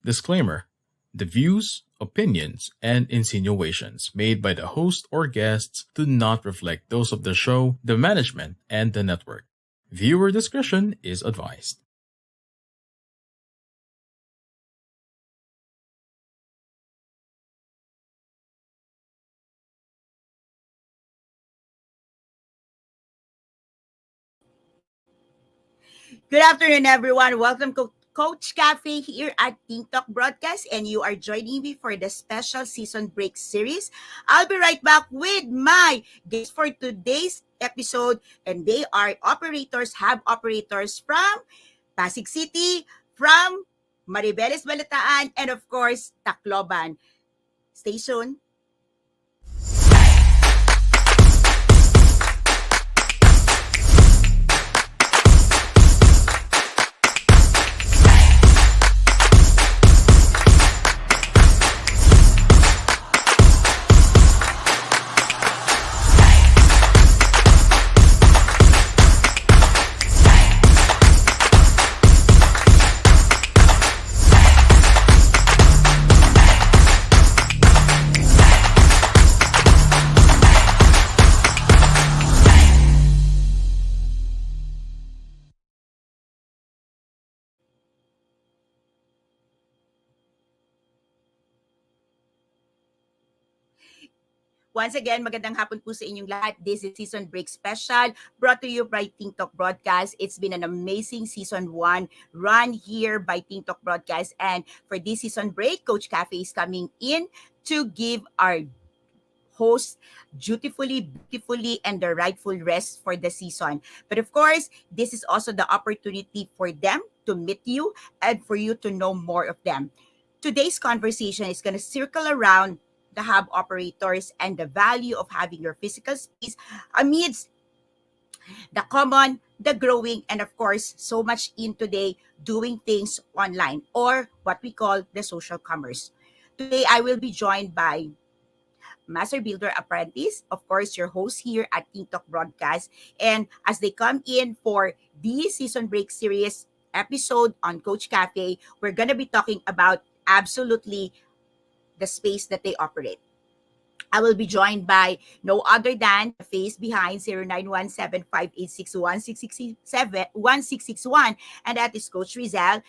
Disclaimer: the views, opinions, and insinuations made by the host or guests do not reflect those of the show, the management, and the network. Viewer discretion is advised. Good afternoon, everyone. Welcome to Coach Cafe here at TikTok Broadcast, and you are joining me for the special season break series. I'll be right back with my guests for today's episode, and they are hub operators from Pasig City, from Maribeles Balataan, and of course, Tacloban. Stay tuned. Once again, magandang hapon po sa inyong lahat. This is Season Break Special brought to you by TikTok Broadcast. It's been an amazing Season 1 run here by TikTok Broadcast. And for this season break, Coach Cafe is coming in to give our hosts beautifully, and the rightful rest for the season. But of course, this is also the opportunity for them to meet you and for you to know more of them. Today's conversation is going to circle around the hub operators and the value of having your physical space amidst the common, the growing, and of course, so much in today doing things online or what we call the social commerce. Today, I will be joined by Master Builder Apprentice, of course, your host here at TikTok Broadcast. And as they come in for the season break series episode on Coach Cafe, we're going to be talking about absolutely the space that they operate. I will be joined by no other than the face behind 0917-5861-1661, and that is Coach Rizal,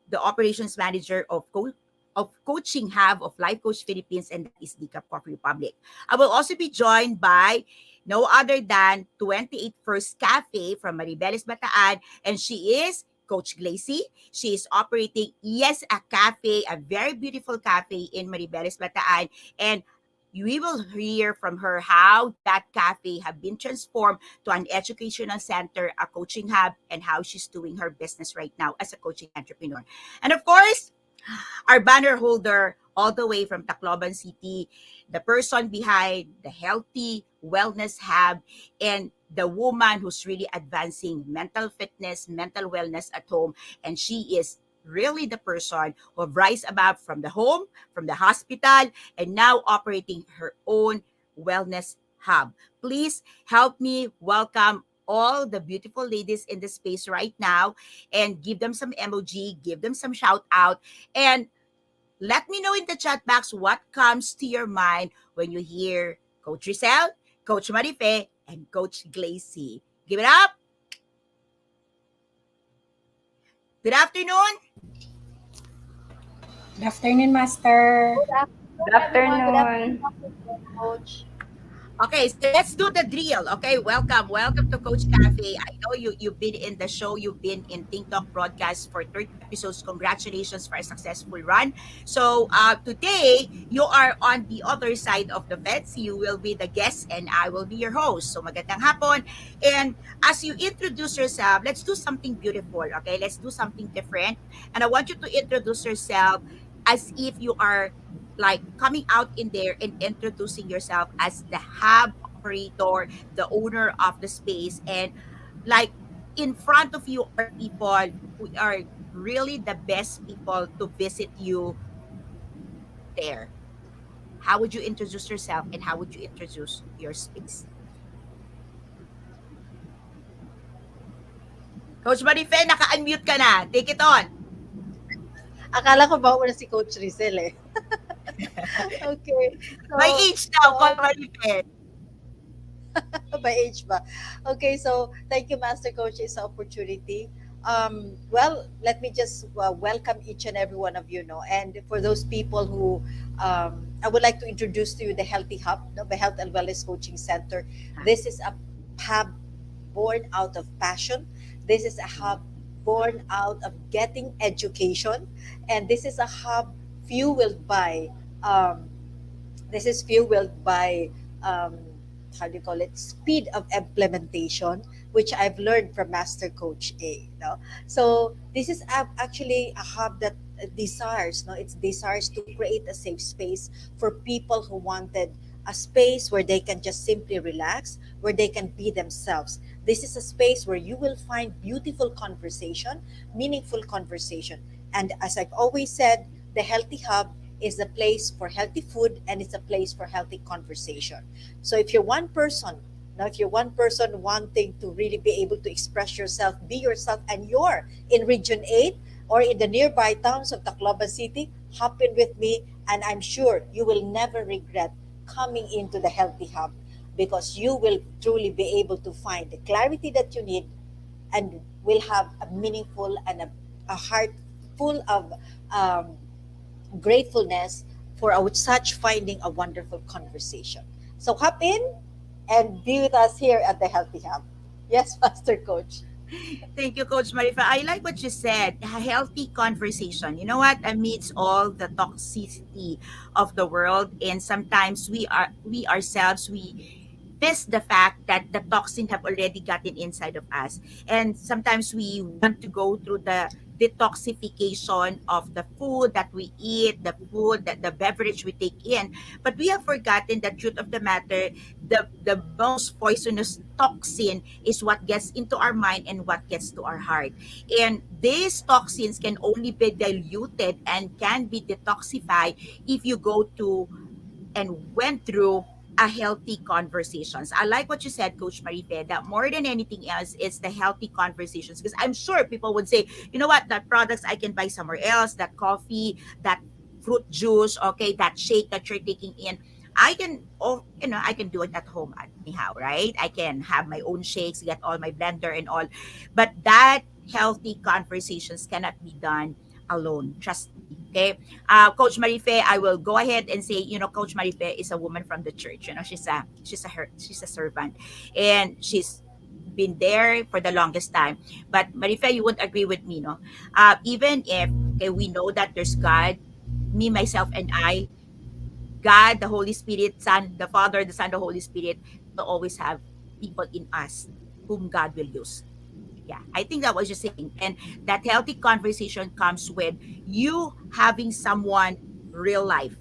the operations manager of coaching hub of Life Coach Philippines, and that is Decaf Coffee Republic. I will also be joined by no other than 28 First Cafe from Maribeles Bataan, and she is Coach Glacy. She is operating, yes, a cafe, a very beautiful cafe in Maribeles Bataan, and we will hear from her how that cafe have been transformed to an educational center, a coaching hub, and how she's doing her business right now as a coaching entrepreneur. And of course, our banner holder all the way from Tacloban City, the person behind the Healthy Wellness Hub, and the woman who's really advancing mental fitness, mental wellness at home. And she is really the person who rise above from the home, from the hospital, and now operating her own wellness hub. Please help me welcome all the beautiful ladies in the space right now and give them some emoji, give them some shout out, and let me know in the chat box what comes to your mind when you hear Coach Rizal, Coach Marife, and Coach Glacy. Give it up. Good afternoon. Good afternoon, Master. Good afternoon, Good everyone. afternoon, Coach. Okay, so let's do the drill. Okay, welcome to Coach Cafe. I know you've been in the show, you've been in TikTok broadcast for 30 episodes. Congratulations for a successful run. So today you are on the other side of the fence. You will be the guest, and I will be your host. So magandang hapon. And as you introduce yourself, let's do something beautiful. Okay, let's do something different. And I want you to introduce yourself as if you are like coming out in there and introducing yourself as the hub operator, the owner of the space, and like in front of you are people who are really the best people to visit you there. How would you introduce yourself and how would you introduce your space? Coach Marife, naka-unmute ka na. Take it on. Akala ko ba na si Coach Rizel eh. Okay. By So, age so now, Coach Marife. by age ba? Okay, so thank you, Master Coach, is the opportunity. Well, let me just welcome each and every one of you, no? And for those people who, I would like to introduce to you the Healthy Hub, no, the Health and Wellness Coaching Center. This is a hub born out of passion. This is a hub born out of getting education, and this is a hub fueled by um, this is fueled by um, how do you call it, speed of implementation, which I've learned from Master Coach A. No, so this is actually a hub that desires, no, it desires to create a safe space for people who wanted a space where they can just simply relax, where they can be themselves. This is a space where you will find beautiful conversation, meaningful conversation, and as I've always said, the Healthy Hub is a place for healthy food and it's a place for healthy conversation. So if you're one person, now if you're one person wanting to really be able to express yourself, be yourself, and you're in Region 8 or in the nearby towns of Tacloban City, hop in with me and I'm sure you will never regret coming into the Healthy Hub because you will truly be able to find the clarity that you need and will have a meaningful and a heart full of um, gratefulness for such finding a wonderful conversation. So hop in and be with us here at the Healthy Hub. Yes, Master Coach. Thank you, Coach Marifa. I like what you said. A healthy conversation. You know what? Amidst all the toxicity of the world, and sometimes we ourselves we miss the fact that the toxin have already gotten inside of us, and sometimes we want to go through the detoxification of the food that we eat, the beverage we take in, but we have forgotten the truth of the matter. The most poisonous toxin is what gets into our mind and what gets to our heart. And these toxins can only be diluted and can be detoxified if you go to and went through a healthy conversations. I like what you said, Coach Marife, that more than anything else, it's the healthy conversations. Because I'm sure people would say, you know what, that products I can buy somewhere else, that coffee, that fruit juice, okay, that shake that you're taking in. I can, oh, I can do it at home anyhow, right? I can have my own shakes, get all my blender and all. But that healthy conversations cannot be done alone. Trust me, okay? Coach Marife, I will go ahead and say, Coach Marife is a woman from the church. She's a servant, and she's been there for the longest time. But Marife, you would agree with me, no? Even if okay, we know that there's God, me, myself, and I, God, the Holy Spirit, Son, the Father, the Son, the Holy Spirit, will always have people in us whom God will use. Yeah, I think that was just saying. And that healthy conversation comes with you having someone real life.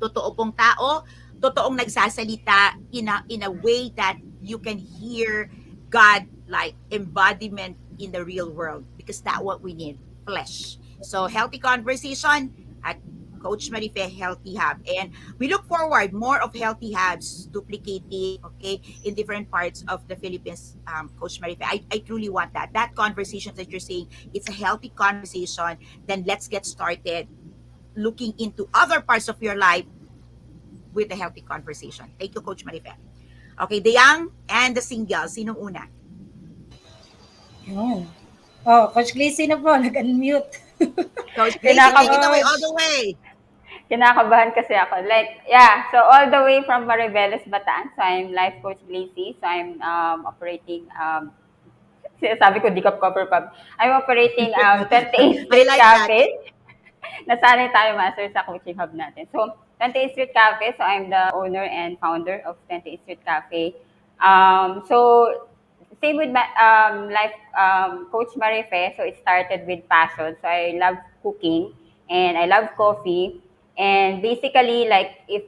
Totoo pong tao, totoong nagsasalita in a way that you can hear God like embodiment in the real world, because that's what we need, flesh. So healthy conversation at Coach Marife Healthy Hub. And we look forward more of healthy hubs duplicating, okay, in different parts of the Philippines, Coach Marife. I truly want that. That conversation that you're saying, it's a healthy conversation. Then let's get started looking into other parts of your life with a healthy conversation. Thank you, Coach Marife. Okay, the young and the single. Sinong una? Yun. Oh, Coach Gleacy na po, nag-unmute. Coach Gracie, Sige, take it Kinakab- away all Coach. the way. Kinakabahan kasi ako. Like, yeah, so all the way from Mariveles, Bataan. So I'm life coach Lacey. So I'm operating, sabi ko, Decaf Copper Pub. I'm operating 28th I Street like that. Cafe. Nasanay tayo, master, sa coaching hub natin. So, 28th Street Cafe. So, I'm the owner and founder of 28th Street Cafe. So, same with my life coach Marife. So, it started with passion. So, I love cooking and I love coffee. And basically, like, if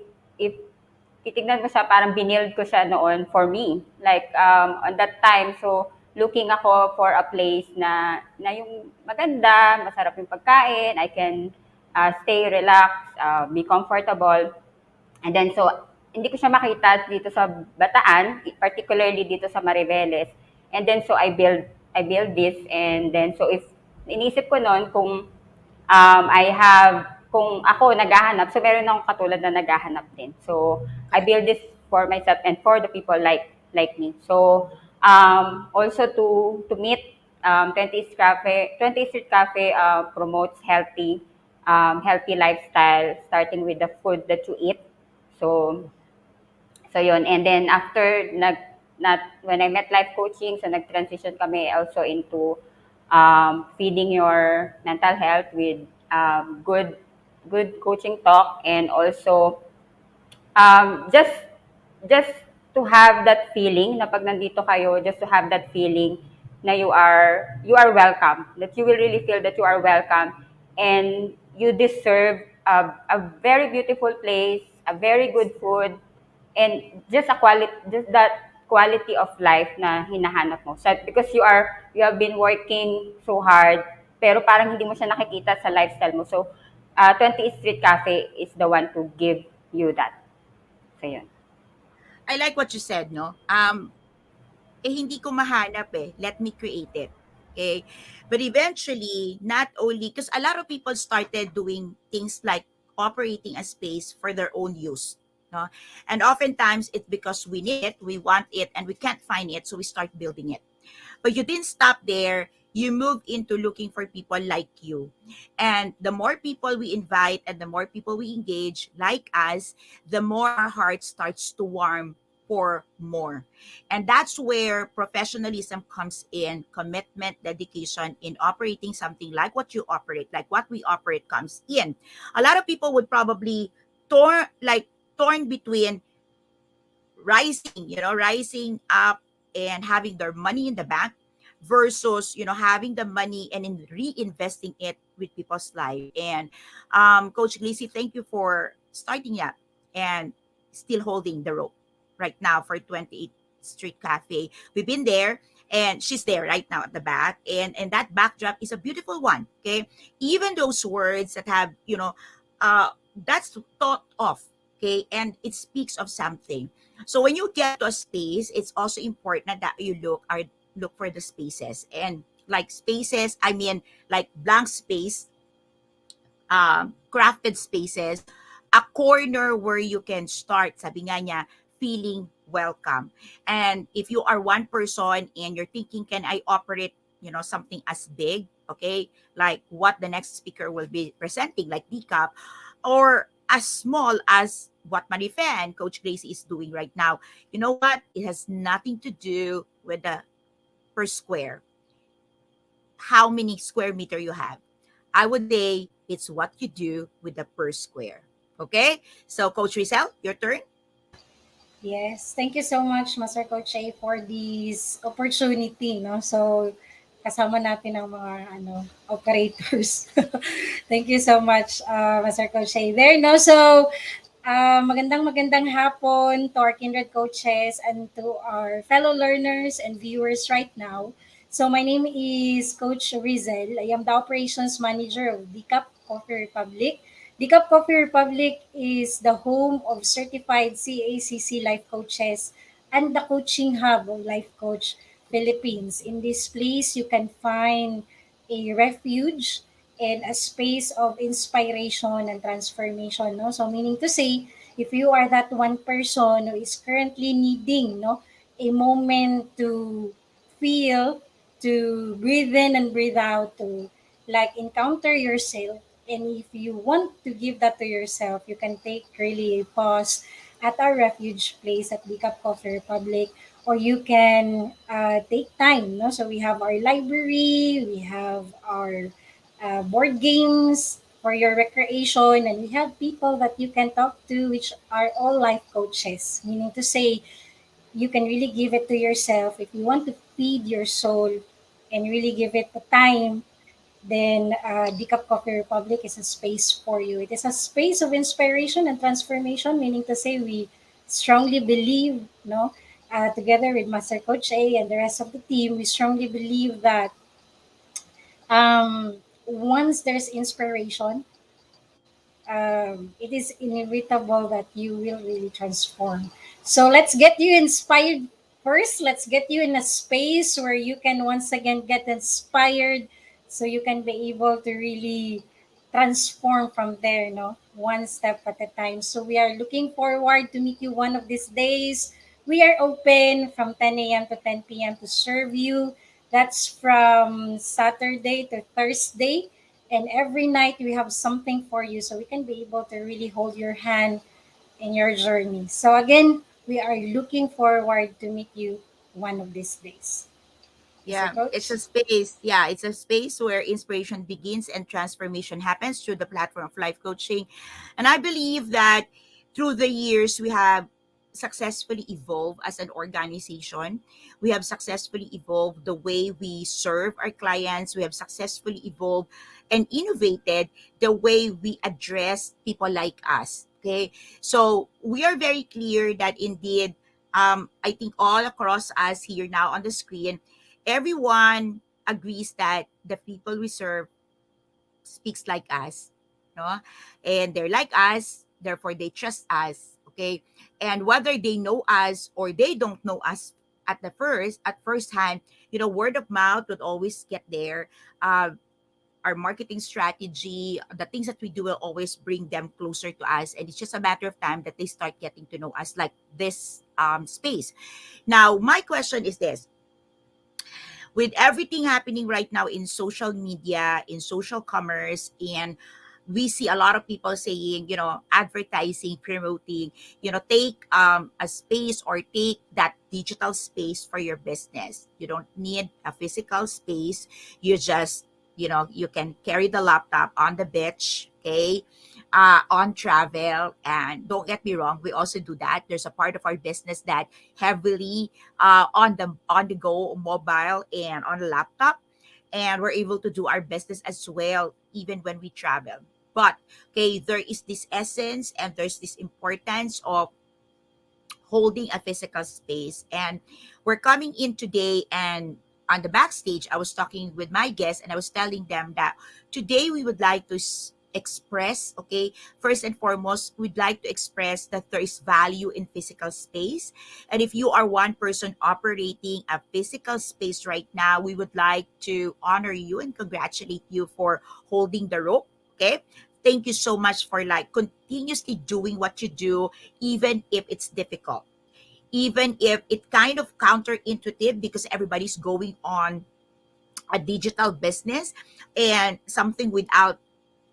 titignan mo siya, parang binild ko siya noon for me. Like, on that time, so, looking ako for a place na yung maganda, masarap yung pagkain, I can stay relaxed, be comfortable. And then, so, hindi ko siya makita dito sa Bataan, particularly dito sa Mariveles. And then, so, I build this. And then, so, if inisip ko noon kung I have, kung ako naghahanap, so meron akong katulad na naghahanap din. So, I build this for myself and for the people like me. So, also to meet 20 Street Cafe promotes healthy lifestyle, starting with the food that you eat. So, yun. And then after when I met life coaching, so nag-transition kami also into feeding your mental health with good coaching talk, and also just to have that feeling na pag nandito kayo, just to have that feeling na you are welcome, that you will really feel that you are welcome, and you deserve a very beautiful place, a very good food, and just that quality of life na hinahanap mo. So, because you have been working so hard, pero parang hindi mo siya nakikita sa lifestyle mo. So, 20 Street Cafe is the one to give you that. So, yun. I like what you said, no? Hindi ko mahanap eh. Let me create it. Okay? But eventually, not only, because a lot of people started doing things like operating a space for their own use. No? And oftentimes, it's because we need it, we want it, and we can't find it, so we start building it. But you didn't stop there. You move into looking for people like you. And the more people we invite and the more people we engage like us, the more our heart starts to warm for more. And that's where professionalism comes in, commitment, dedication in operating something like what you operate, like what we operate comes in. A lot of people would probably torn between rising up and having their money in the bank versus having the money and in reinvesting it with people's life. And Coach Gleesy, thank you for starting up and still holding the rope right now for 28th Street Cafe. We've been there, and she's there right now at the back, and that backdrop is a beautiful one. Okay, even those words that have that's thought of. Okay, and it speaks of something. So when you get to a space, it's also important that you look for the spaces. And like spaces, I mean like blank space, crafted spaces, a corner where you can start, sabi nga niya, feeling welcome. And if you are one person and you're thinking, can I operate, something as big, okay, like what the next speaker will be presenting, like DCAP, or as small as what Marife and Coach Gracie is doing right now. You know what? It has nothing to do with the per square, how many square meter you have. I would say it's what you do with the per square. Okay? So, Coach Rizal, your turn. Yes, thank you so much, Master Coach A, for this opportunity, no? So, kasama natin ang mga operators. Thank you so much, Master Coach A there, no? So, magandang hapon to our kindred coaches and to our fellow learners and viewers right now. So, my name is Coach Rizel. I am the operations manager of DCAP Coffee Republic. DCAP Coffee Republic is the home of certified CACC life coaches and the coaching hub of Life Coach Philippines. In this place, you can find a refuge and a space of inspiration and transformation. No? So meaning to say, if you are that one person who is currently needing a moment to feel, to breathe in and breathe out, to like encounter yourself, and if you want to give that to yourself, you can take really a pause at our refuge place at Bicap Coffee Republic, or you can take time. No? So we have our library, we have our board games for your recreation, and we have people that you can talk to, which are all life coaches. Meaning to say, you can really give it to yourself if you want to feed your soul and really give it the time. Then Decaf Coffee Republic is a space for you. It is a space of inspiration and transformation, meaning to say we strongly believe, together with Master Coach A and the rest of the team, we strongly believe that once there's inspiration, it is inevitable that you will really transform. So let's get you inspired first. Let's get you in a space where you can once again get inspired so you can be able to really transform from there, no? One step at a time. So we are looking forward to meet you one of these days. We are open from 10 a.m. to 10 p.m. to serve you. That's from Saturday to Thursday. And every night we have something for you so we can be able to really hold your hand in your journey. So again, we are looking forward to meet you one of these days. Mr. Yeah, it's Coach? a space. Yeah, it's a space where inspiration begins and transformation happens through the platform of life coaching. And I believe that through the years, we have successfully evolved as an organization. We have successfully evolved the way we serve our clients. We have successfully evolved and innovated the way we address people like us. Okay. So we are very clear that indeed, I think all across us here now on the screen, everyone agrees that the people we serve speaks like us, no? And they're like us, therefore they trust us, okay? And whether they know us or they don't know us at first hand, word of mouth would always get there. Our marketing strategy, the things that we do will always bring them closer to us, and it's just a matter of time that they start getting to know us like this space. Now, my question is this: with everything happening right now in social media, in social commerce, and we see a lot of people saying, advertising, promoting, take a space or take that digital space for your business. You don't need a physical space. You just, you can carry the laptop on the beach, okay, on travel. And don't get me wrong, we also do that. There's a part of our business that heavily on the go mobile and on the laptop, and we're able to do our business as well even when we travel. But okay, there is this essence and there's this importance of holding a physical space. And we're coming in today, and on the backstage, I was talking with my guests and I was telling them that today we would like to express, okay, first and foremost, we'd like to express that there is value in physical space. And if you are one person operating a physical space right now, we would like to honor you and congratulate you for holding the rope, okay? Thank you so much for like continuously doing what you do, even if it's difficult, even if it kind of counterintuitive because everybody's going on a digital business and something without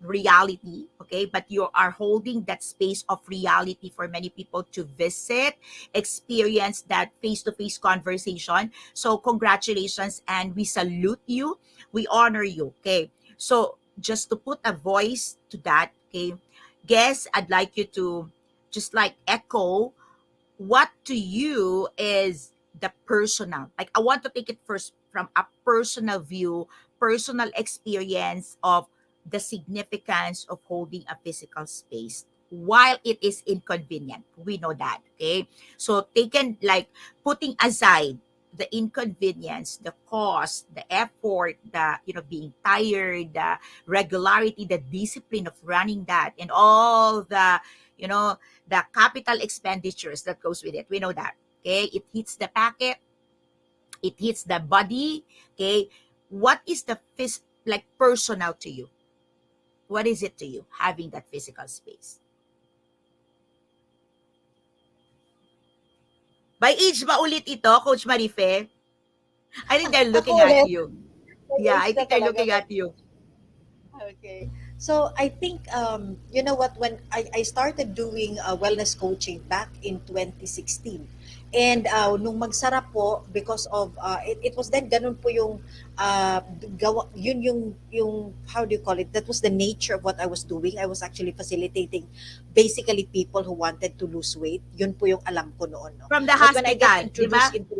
reality, okay, but you are holding that space of reality for many people to visit, experience that face-to-face conversation. So congratulations, and we salute you, we honor you, okay? So just to put a voice to that, okay, guess I'd like you to just like echo what to you is the personal, like I want to take it first from a personal view, personal experience of the significance of holding a physical space while it is inconvenient, we know that, okay? So taken like putting aside the inconvenience, the cost, the effort, the being tired, the regularity, the discipline of running that, and all the you know the capital expenditures that goes with it. We know that. Okay, it hits the packet, it hits the body. Okay, what is the like personal to you? What is it to you having that physical space? By age ba ulit ito, Coach Marife? I think they're Ako looking at ulit, you. may Yeah, age I na think they're talaga. looking at you. Okay. So I think you know what, when I started doing wellness coaching back in 2016, and nung magsara po because of it was then ganun po yung yun yung how do you call it, that was the nature of what I was doing. I was actually facilitating basically people who wanted to lose weight. Yun po yung alam ko noon, no. From the But when I get hospital, di introduced ba? into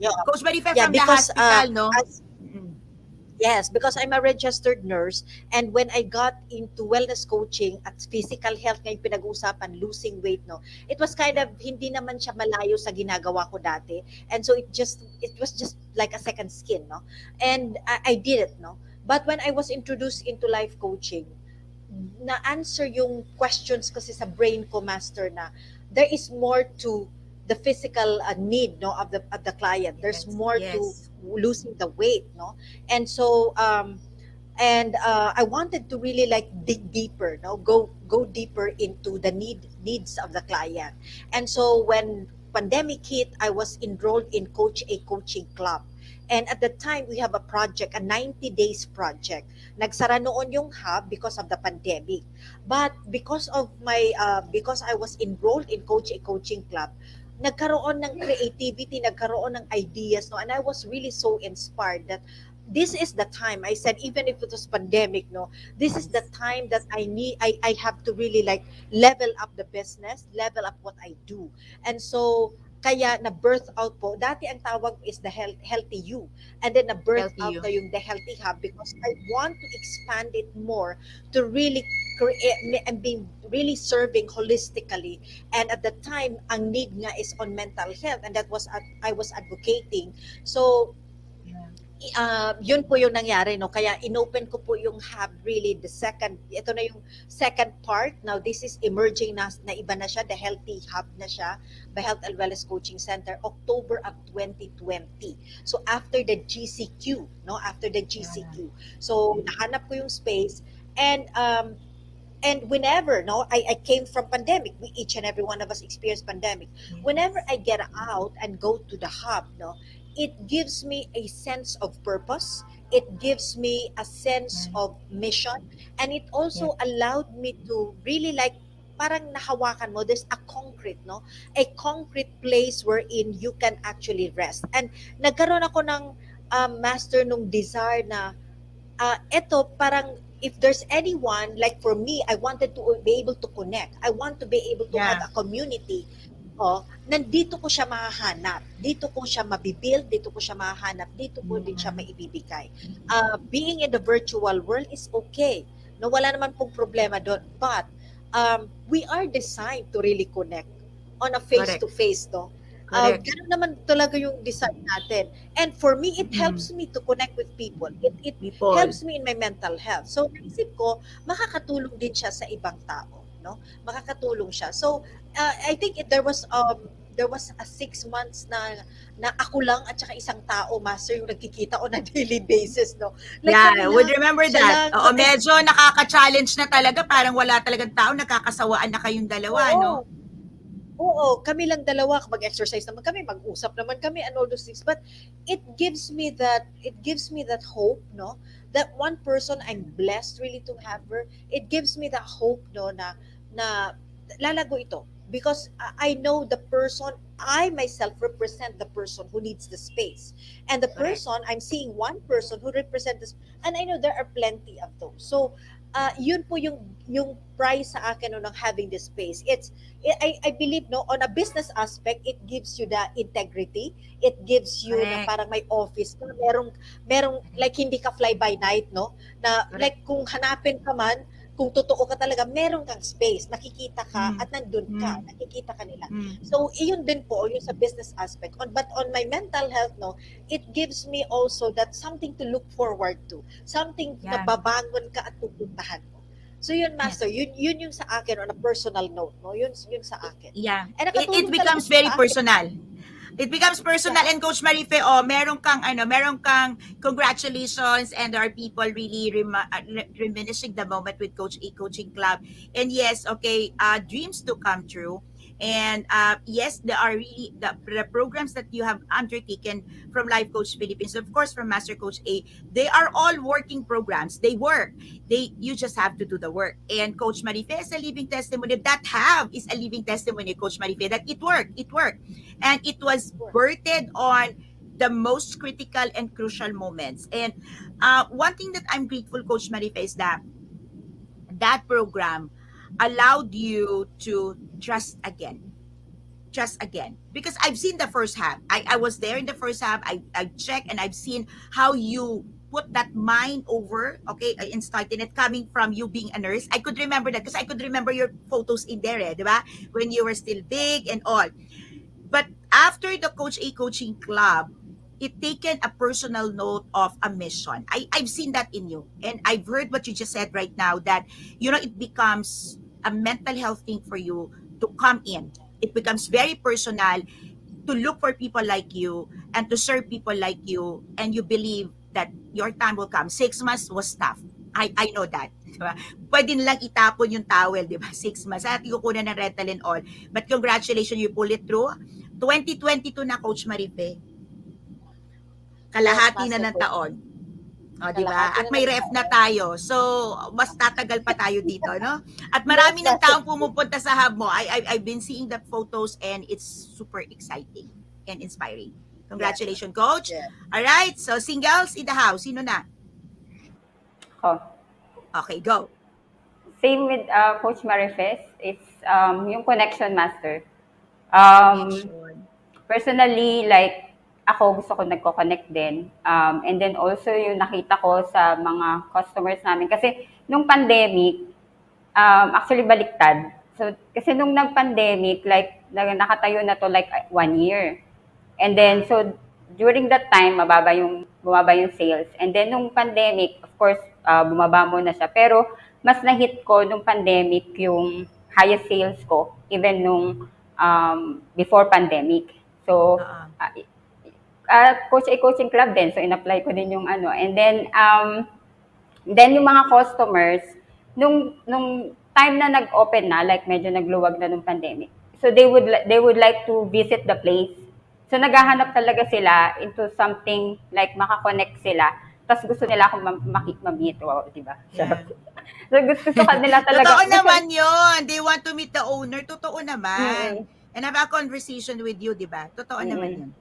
yeah, Coach Marife, yeah, from the because hospital, no? as yes, because I'm a registered nurse, and when I got into wellness coaching at physical health ngayong pinag-uusapan, losing weight, no, it was kind Yeah. of hindi naman siya malayo sa ginagawa ko dati. And so it was just like a second skin, no? And I did it, no? But when I was introduced into life coaching, na-answer yung questions kasi sa brain ko, master, na there is more to the physical need, no, of the client. There's Yes, more to yes. losing the weight, no. And so and I wanted to really like dig deeper, no, go deeper into the needs of the client. And so when pandemic hit, I was enrolled in Coach A coaching club. And at the time, we have a project, a 90 days project. Nagsara noon yung hub because of the pandemic. But because I was enrolled in Coach A coaching club, nagkaroon ng creativity, nagkaroon ng ideas, no? And I was really so inspired that this is the time. I said, even if it was pandemic, no, this is the time that I have to really like level up the business, level up what I do. And so kaya na birth out po, dati ang tawag is the healthy you, and then na birth Healthy out you. na yung the healthy hub, because I want to expand it more to really create and being really serving holistically. And at the time ang need nga is on mental health, and that was I was advocating. So yun po yung nangyari, no? Kaya inopen ko po yung hub, really the second, ito na yung second part. Now this is emerging na iba na siya, the healthy hub na siya, the Health and Wellness Coaching Center, October of 2020. So after the GCQ, no? After the GCQ. So nahanap ko yung space, and whenever, no, I came from pandemic, we each and every one of us experienced pandemic. Whenever I get out and go to the hub, no, it gives me a sense of purpose, it gives me a sense of mission, and it also allowed me to really like, parang nahawakan mo, there's a concrete, no, a concrete place wherein you can actually rest. And nagkaroon ako ng master nung desire na eto parang, if there's anyone, like for me, I wanted to be able to connect. I want to be able to have Yeah. a community. Oh, nandito ko siya mahahanap. Dito ko siya mabibuild, dito ko siya mahahanap, dito ko din siya maibibigay. Being in the virtual world is okay. No, wala naman pong problema doon. But we are designed to really connect on a face-to-face, no? Correct. Ganun naman talaga yung design natin. And for me, it helps me to connect with people. It People. helps me in my mental health. So, naisip ko, makakatulong din siya sa ibang tao, no? Makakatulong siya. So, I think there was a 6 months na ako lang at saka isang tao, master, yung nagkikita on a daily basis, no? Like Yeah, kami I would lang, remember siya that. lang, Oo, medyo nakaka-challenge na talaga. Parang wala talagang tao. Nakakasawaan na kayong dalawa, no? oo. Oo, kami lang dalawa, mag-exercise naman kami, mag-usap naman kami, and all those things. But it gives me that hope, no? That one person, I'm blessed really to have her. It gives me that hope, no, na lalago ito. Because I know the person, I myself represent the person who needs the space. And the Correct. person, I'm seeing one person who represents this, and I know there are plenty of those. So, yun po yung price sa akin, no, ng having this space. I believe, no, on a business aspect, it gives you the integrity. It gives you na Correct. parang may office na merong like hindi ka fly by night, no, na Correct. like kung hanapin ka man, kung totoo ka talaga, meron kang space, nakikita ka at nandun ka, nakikita ka nila. So iyon din po yung sa business aspect. But on my mental health, no, it gives me also that something to look forward to, something na Yeah. babangon ka at pupuntahan mo. So yun, master, yun yung sa akin on a personal note, no, yun sa akin. Yeah. And It nakatulong becomes talaga very sa akin. personal. It becomes personal. Yeah. And Coach Marife, oh, meron kang congratulations, and there are people really reminiscing the moment with Coach A Coaching Club. And yes, okay, dreams to come true. And yes, there are really the programs that you have undertaken from Life Coach Philippines, of course from Master Coach A. They are all working programs. They work. You just have to do the work. And Coach Marife is a living testimony. That have is a living testimony, Coach Marife, that it worked. It worked. And it was birthed on the most critical and crucial moments. And one thing that I'm grateful, Coach Marife, is that program allowed you to trust again. Because I've seen the first half. I was there in the first half. I checked and I've seen how you put that mind over, okay, and starting it coming from you being a nurse. I could remember that because I could remember your photos in there, diba? When you were still big and all. But after the Coach A Coaching Club, it taken a personal note of a mission. I've seen that in you. And I've heard what you just said right now, that, it becomes a mental health thing for you to come in. It becomes very personal to look for people like you and to serve people like you. And you believe that your time will come. 6 months was tough. I know that. Diba? Pwede nilang itapon yung towel, di ba? 6 months. At kukunan ng rental and all. But congratulations, you pull it through. 2022 na, Coach Marife. Yes, Kalahati na Master ng Coach. taon. O, di ba? Kalahati At na may ng ref na taon. tayo. So, mas tatagal pa tayo dito, no? At Yes, marami ng Master taong Coach. pumupunta sa hub mo. I've been seeing the photos and it's super exciting and inspiring. Yes, Congratulations, Coach. yes. All right, so singles in the house. Sino na? Oh. Okay, go. Same with Coach Marifes, it's yung connection master. Connection. Personally, like, ako gusto ko nagko-connect din. And then also yung nakita ko sa mga customers namin. Kasi nung pandemic, actually baliktad. So, kasi nung nag-pandemic, like, nakatayo na to like 1 year. And then, so, during that time, bumaba yung sales. And then, nung pandemic, of course, bumaba muna siya. Pero, mas na-hit ko nung pandemic yung highest sales ko, even nung before pandemic. So, Uh-uh. coach ay coaching club din. So, in-apply ko din yung ano. And then yung mga customers, nung time na nag-open na, like medyo nagluwag na nung pandemic. So they would like to visit the place. So naghahanap talaga sila into something like makakonect sila. Tapos gusto nila akong ma-meet. Wow, di ba? Yeah. So gusto ka nila talaga. Totoo naman yun. They want to meet the owner. Totoo naman. Mm-mm. And have a conversation with you, di ba? Totoo naman Mm-mm. yun.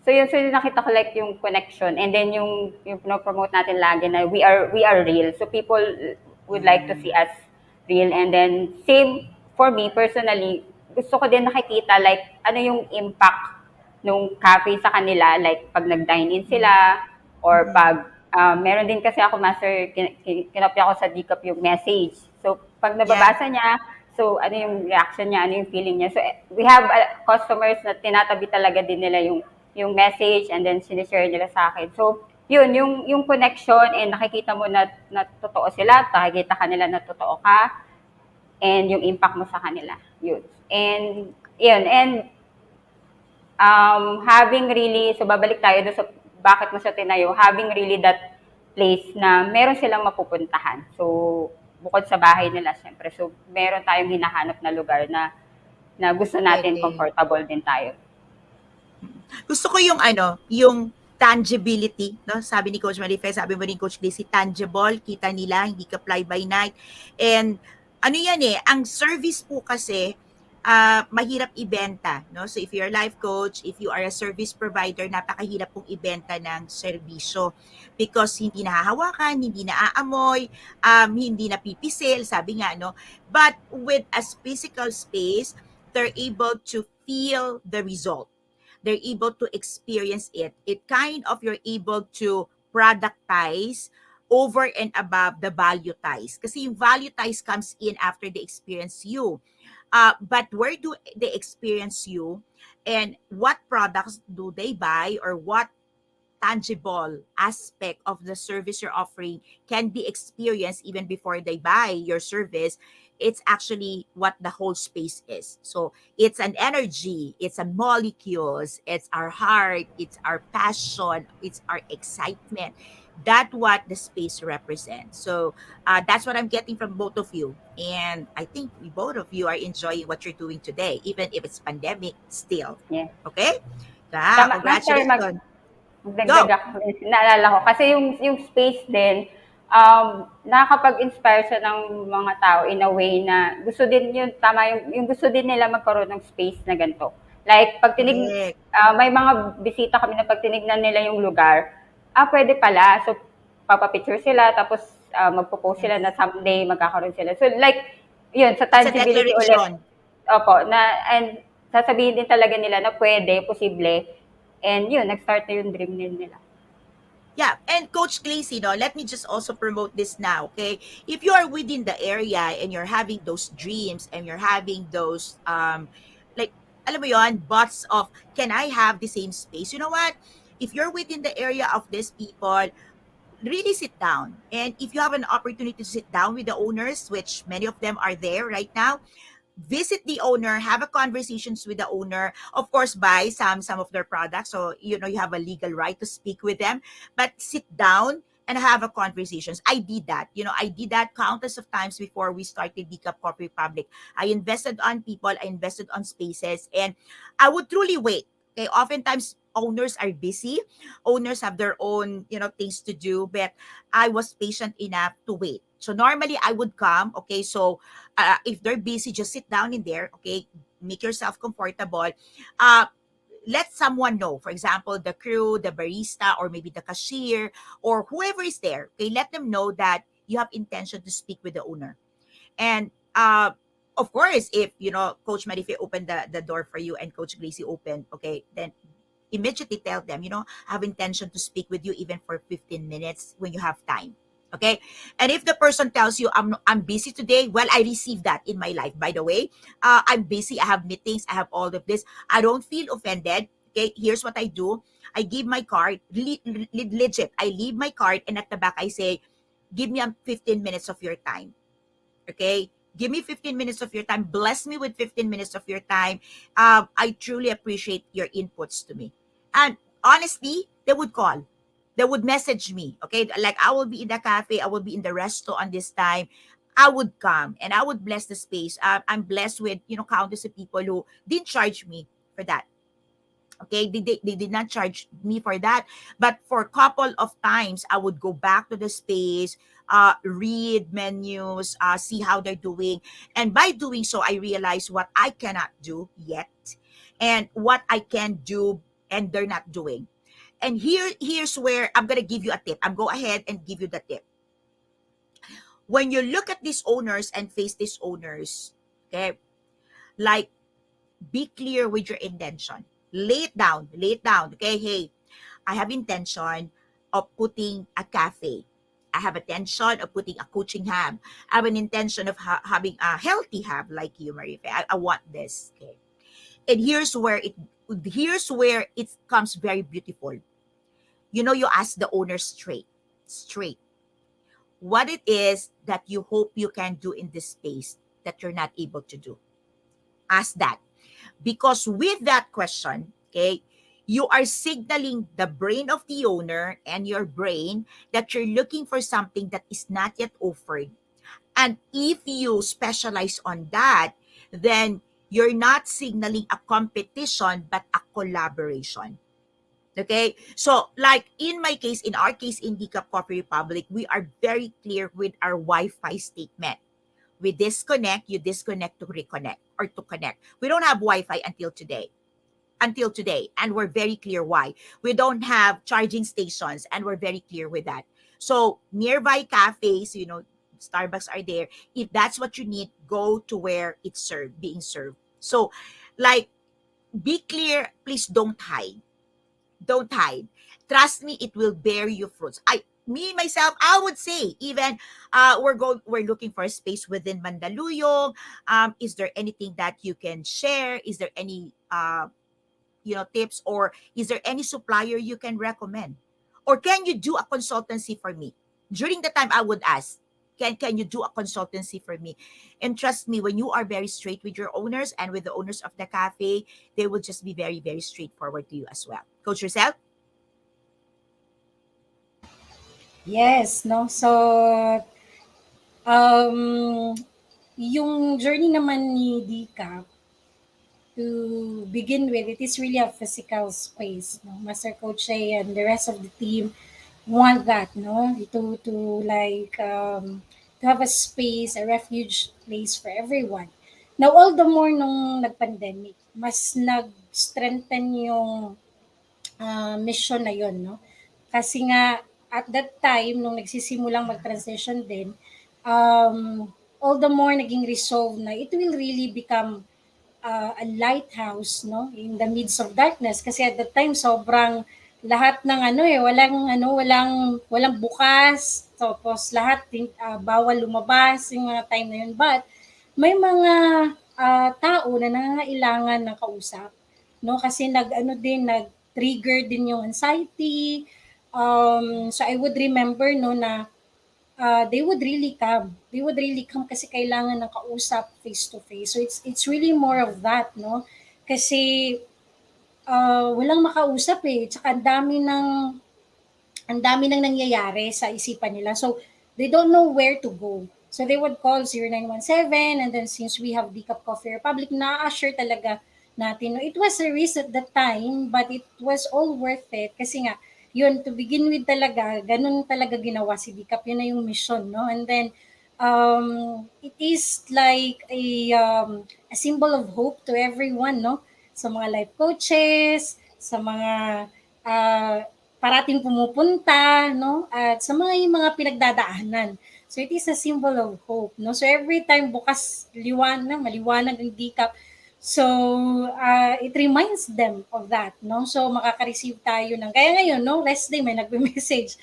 So yun nakita ko like yung connection, and then yung promote natin lagi na we are real. So people would like to see us real, and then same for me personally, gusto ko din nakikita like ano yung impact nung cafe sa kanila, like pag nag-dine in sila or pag meron din kasi ako master kinopya ko sa Dcap yung message. So pag Yeah. nababasa niya, so ano yung reaction niya, ano yung feeling niya. So we have customers na tinatabi talaga din nila yung message, and then sinishare nila sa akin. So, yun, yung connection, and nakikita mo na totoo sila, nakikita ka nila na totoo ka, and yung impact mo sa kanila. Yun. And having really, so babalik tayo doon sa bakit mo siya tinayo, having really that place na meron silang mapupuntahan. So, bukod sa bahay nila, syempre. So, meron tayong hinahanap na lugar na gusto natin, Pwede. comfortable din tayo. Gusto ko yung yung tangibility, no? Sabi ni Coach Marife, sabi mo ni Coach Lizzie, tangible, kita nila, hindi ka fly by night. And ano yan ang service po kasi mahirap ibenta, no? So if you're a life coach, if you are a service provider, napakahirap pong ibenta ng serbisyo because hindi nahahawakan, hindi naaamoy, hindi napipisil, sabi nga, no? But with a physical space, they're able to feel the result. They're able to experience it. It kind of you're able to productize over and above the value ties. Kasi yung value ties comes in after they experience you. But where do they experience you and what products do they buy or what tangible aspect of the service you're offering can be experienced even before they buy your service. It's actually what the whole space is. So it's an energy, it's a molecules, it's our heart, it's our passion, it's our excitement. That's what the space represents. So that's what I'm getting from both of you. And I think both of you are enjoying what you're doing today, even if it's pandemic still. Yeah. Okay? Tama, Master, Congratulations. magdagdag Go. ako. Naalala ko. Kasi yung space din, nakakapag-inspire siya ng mga tao in a way na gusto din yun, tama yung gusto din nila magkaroon ng space na ganito. Like, Correct. may mga bisita kami na pag tinignan nila yung lugar, pwede pala. So, papapicture sila, tapos magpo-post sila na someday magkakaroon sila. So, like, yun, sa It's a tangibility ulit. declaration. Opo, and sasabihin din talaga nila na pwede, posible. And yun, nag-start na yung dream din nila. Yeah, and Coach Glacy, let me just also promote this now, okay? If you are within the area and you're having those dreams and you're having those, like, alam mo yon, bots of, can I have the same space? You know what? If you're within the area of these people, really sit down. And if you have an opportunity to sit down with the owners, which many of them are there right now, visit the owner, have a conversations with the owner, of course buy some of their products, so you have a legal right to speak with them, but sit down and have a conversations. I did that. I did that countless of times before we started Decaf Coffee Republic. I invested on people, I invested on spaces, and I would truly wait. Okay, oftentimes owners are busy. Owners have their own, things to do, but I was patient enough to wait. So normally I would come, okay, so if they're busy, just sit down in there, okay, make yourself comfortable. Uh, let someone know, for example, the crew, the barista, or maybe the cashier, or whoever is there, okay, let them know that you have intention to speak with the owner. And of course, if Coach Marife opened the door for you and Coach Gracie opened, okay, then immediately tell them, I have intention to speak with you even for 15 minutes when you have time. Okay. And if the person tells you, I'm busy today, well, I received that in my life, by the way. I'm busy. I have meetings. I have all of this. I don't feel offended. Okay. Here's what I do. I give my card, legit. I leave my card, and at the back, I say, give me 15 minutes of your time. Okay. Give me 15 minutes of your time. Bless me with 15 minutes of your time. I truly appreciate your inputs to me. And honestly, they would call. They would message me. Okay. Like, I will be in the cafe. I will be in the resto on this time. I would come and I would bless the space. I'm blessed with, countless of people who didn't charge me for that. Okay, they did not charge me for that, but for a couple of times I would go back to the space, read menus, see how they're doing, and by doing so I realize what I cannot do yet and what I can do and they're not doing. And here's where I'm gonna give you a tip. I'm go ahead and give you the tip. When you look at these owners and face these owners, okay, like, be clear with your intention. Lay it down. Okay, hey, I have intention of putting a cafe. I have intention of putting a coaching hub. I have an intention of having a healthy hub like you, Marife. I want this. Okay. And here's where it comes very beautiful. You ask the owner straight, what it is that you hope you can do in this space that you're not able to do. Ask that. Because with that question, okay, you are signaling the brain of the owner and your brain that you're looking for something that is not yet offered. And if you specialize on that, then you're not signaling a competition, but a collaboration. Okay? So, like in my case, in our case, in Decaf Coffee Republic, we are very clear with our Wi-Fi statement. We disconnect, you disconnect to reconnect or to connect. We don't have Wi-Fi until today, and we're very clear why. We don't have charging stations, and we're very clear with that. So nearby cafes, Starbucks are there. If that's what you need, go to where it's being served. So, like, be clear, please don't hide. Don't hide. Trust me, it will bear you fruits. Myself, I would say, even we're looking for a space within Mandaluyong. Is there anything that you can share? Is there any tips, or is there any supplier you can recommend? Or can you do a consultancy for me? During the time I would ask, can you do a consultancy for me? And trust me, when you are very straight with your owners and with the owners of the cafe, they will just be very, very straightforward to you as well. Coach yourself? Yes, no? So, um, yung journey naman ni Dika, to begin with, it is really a physical space. No? Master Coach Shay and the rest of the team want that, no? To have a space, a refuge place for everyone. Now, all the more nung nag-pandemic, mas nag-strengthen yung mission na yon, no? Kasi nga, at that time, nung nagsisimulang mag-transition din, all the more naging resolve na it will really become a lighthouse, no, in the midst of darkness, kasi at that time sobrang lahat ng walang bukas, tapos lahat bawal lumabas yung mga time na yun, but may mga tao na nangangailangan ng kausap, no, kasi nag trigger din yung anxiety. So I would remember, no, na they would really come. They would really come kasi kailangan ng kausap face to face. So it's really more of that, no? Kasi walang makausap eh. Tsaka ang dami ng ang dami nang nangyayari sa isipan nila. So, they don't know where to go. So, they would call 0917, and then since we have Decaf Coffee Republic, na-assure talaga natin. No, it was a risk at that time, but it was all worth it. Kasi nga, yun, to begin with talaga, ganun talaga ginawa si Decaf. Yun na yung mission, no? And then, it is like a symbol of hope to everyone, no? Sa mga life coaches, sa mga uh, parating pumupunta, no? At sa yung mga pinagdadaanan. So it is a symbol of hope, no? So every time bukas maliwanag ang Decaf, so it reminds them of that, no? So makaka-receive tayo ng, kaya ngayon, no? Rest day, may nagme-message,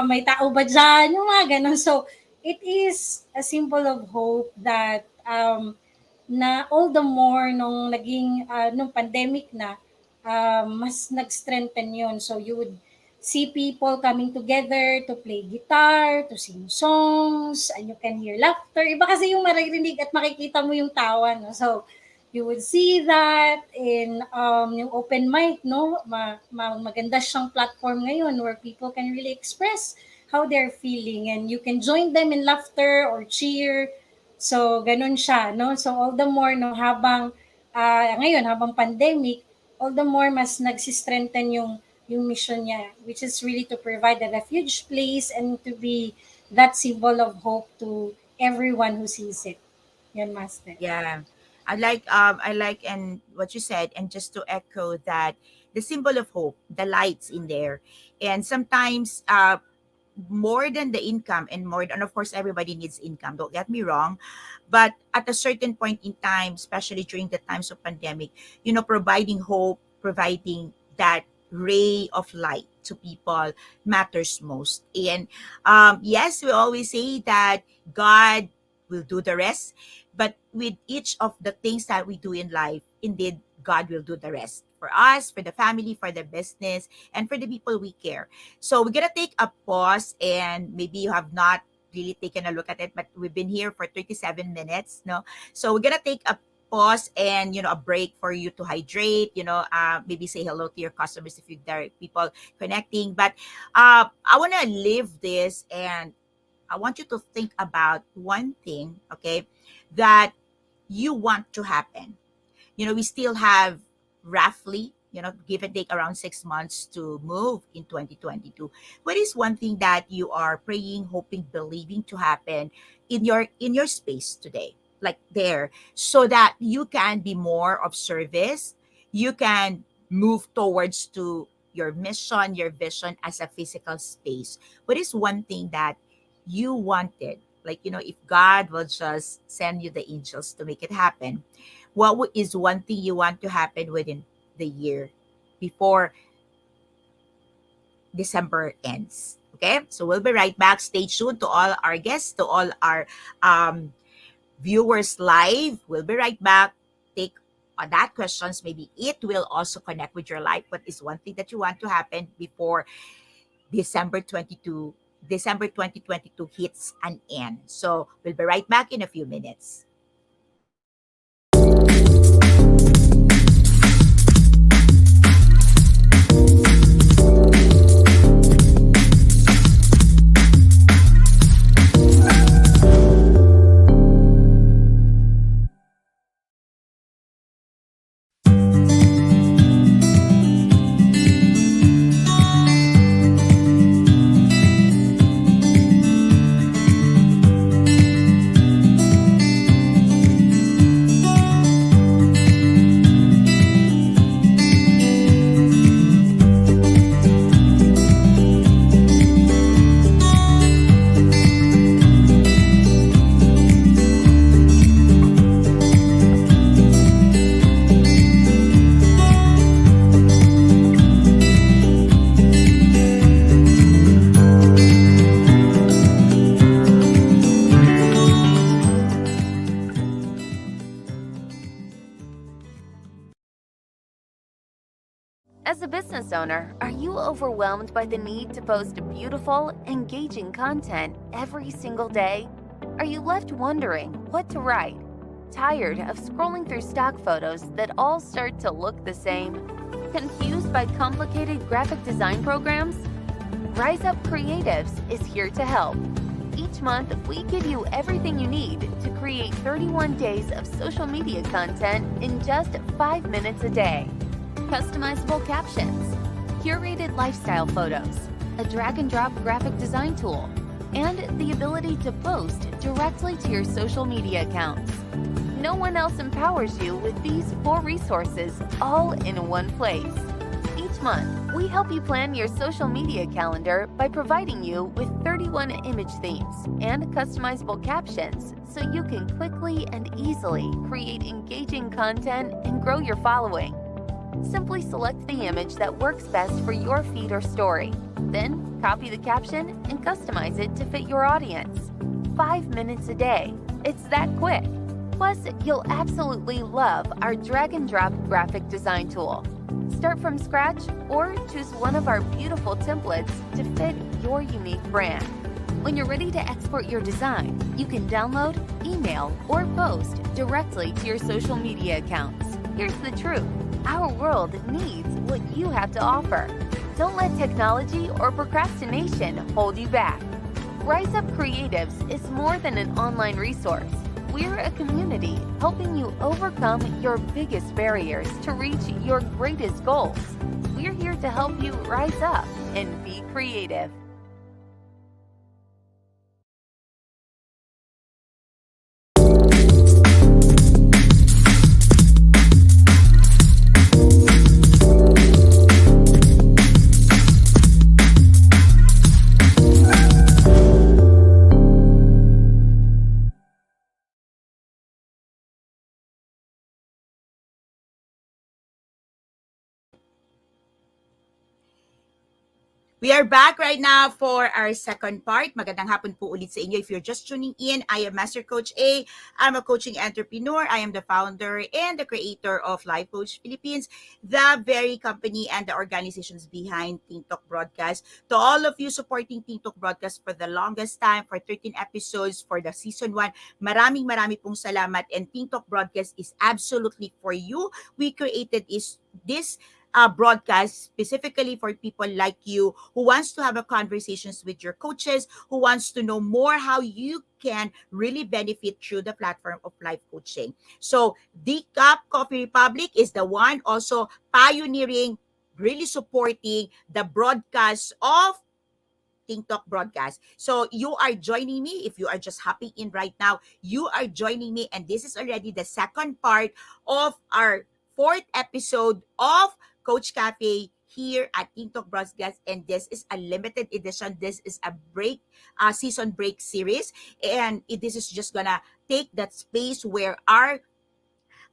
may tao ba dyan? Yung mga ganun. So it is a symbol of hope that na all the more nung nung pandemic na, mas nag-strengthen yun. So you would see people coming together to play guitar, to sing songs, and you can hear laughter. Iba kasi yung maririnig at makikita mo yung tawa, no? So you would see that in yung open mic, no? Maganda siyang platform ngayon where people can really express how they're feeling, and you can join them in laughter or cheer. So ganun siya, no? So all the more, no, ngayon habang pandemic, all the more mas nagsistrengthen yung mission niya, which is really to provide a refuge place and to be that symbol of hope to everyone who sees it. Yan, Master. Yeah. I like and what you said, and just to echo that, the symbol of hope, the lights in there. And sometimes more than the income, and of course everybody needs income, don't get me wrong, but at a certain point in time, especially during the times of pandemic, providing hope, providing that ray of light to people matters most. And yes, we always say that God will do the rest, but with each of the things that we do in life, indeed God will do the rest for us, for the family, for the business, and for the people we care. So we're gonna take a pause, and maybe you have not really taken a look at it, but we've been here for 37 minutes, no? So we're gonna take a pause and a break for you to hydrate, maybe say hello to your customers if there are people connecting. But I want to leave this, and I want you to think about one thing, okay, that you want to happen. We still have roughly, give and take around 6 months to move in 2022. What is one thing that you are praying, hoping, believing to happen in your space today, like there, so that you can be more of service, you can move towards to your mission, your vision as a physical space? What is one thing that you wanted, like, if God will just send you the angels to make it happen, what is one thing you want to happen within the year before December ends? Okay, so we'll be right back. Stay tuned to all our guests, to all our viewers live. We'll be right back. Take on that questions. Maybe it will also connect with your life. What is one thing that you want to happen before December 2022 hits an end? So we'll be right back in a few minutes. As a business owner, are you overwhelmed by the need to post beautiful, engaging content every single day? Are you left wondering what to write? Tired of scrolling through stock photos that all start to look the same? Confused by complicated graphic design programs? Rise Up Creatives is here to help. Each month, we give you everything you need to create 31 days of social media content in just 5 minutes a day. Customizable captions, curated lifestyle photos, a drag and drop graphic design tool, and the ability to post directly to your social media accounts. No one else empowers you with these 4 resources all in one place. Each month, we help you plan your social media calendar by providing you with 31 image themes and customizable captions so you can quickly and easily create engaging content and grow your following. Simply select the image that works best for your feed or story. Then, copy the caption and customize it to fit your audience. 5 minutes a day. It's that quick. Plus, you'll absolutely love our drag and drop graphic design tool. Start from scratch or choose one of our beautiful templates to fit your unique brand. When you're ready to export your design, you can download, email, or post directly to your social media accounts. Here's the truth. Our world needs what you have to offer. Don't let technology or procrastination hold you back. Rise Up Creatives is more than an online resource. We're a community helping you overcome your biggest barriers to reach your greatest goals. We're here to help you rise up and be creative. We are back right now for our second part. Magandang hapon po ulit sa inyo. If you're just tuning in, I am Master Coach A. I'm a coaching entrepreneur. I am the founder and the creator of Life Coach Philippines, the very company and the organizations behind TikTok Broadcast. To all of you supporting TikTok Broadcast for the longest time, for 13 episodes for the season 1, maraming pong salamat. And TikTok Broadcast is absolutely for you. We created this broadcast specifically for people like you who wants to have a conversations with your coaches, who wants to know more how you can really benefit through the platform of life coaching. So Decaf Coffee Republic is the one also pioneering, really supporting the broadcast of TikTok broadcast. So you are joining me. If you are just hopping in right now, you are joining me. And this is already the second part of our 4th episode of Coach Cafe here at TikTok broadcast. And this is a limited edition. This is a season break series. And this is just gonna take that space where our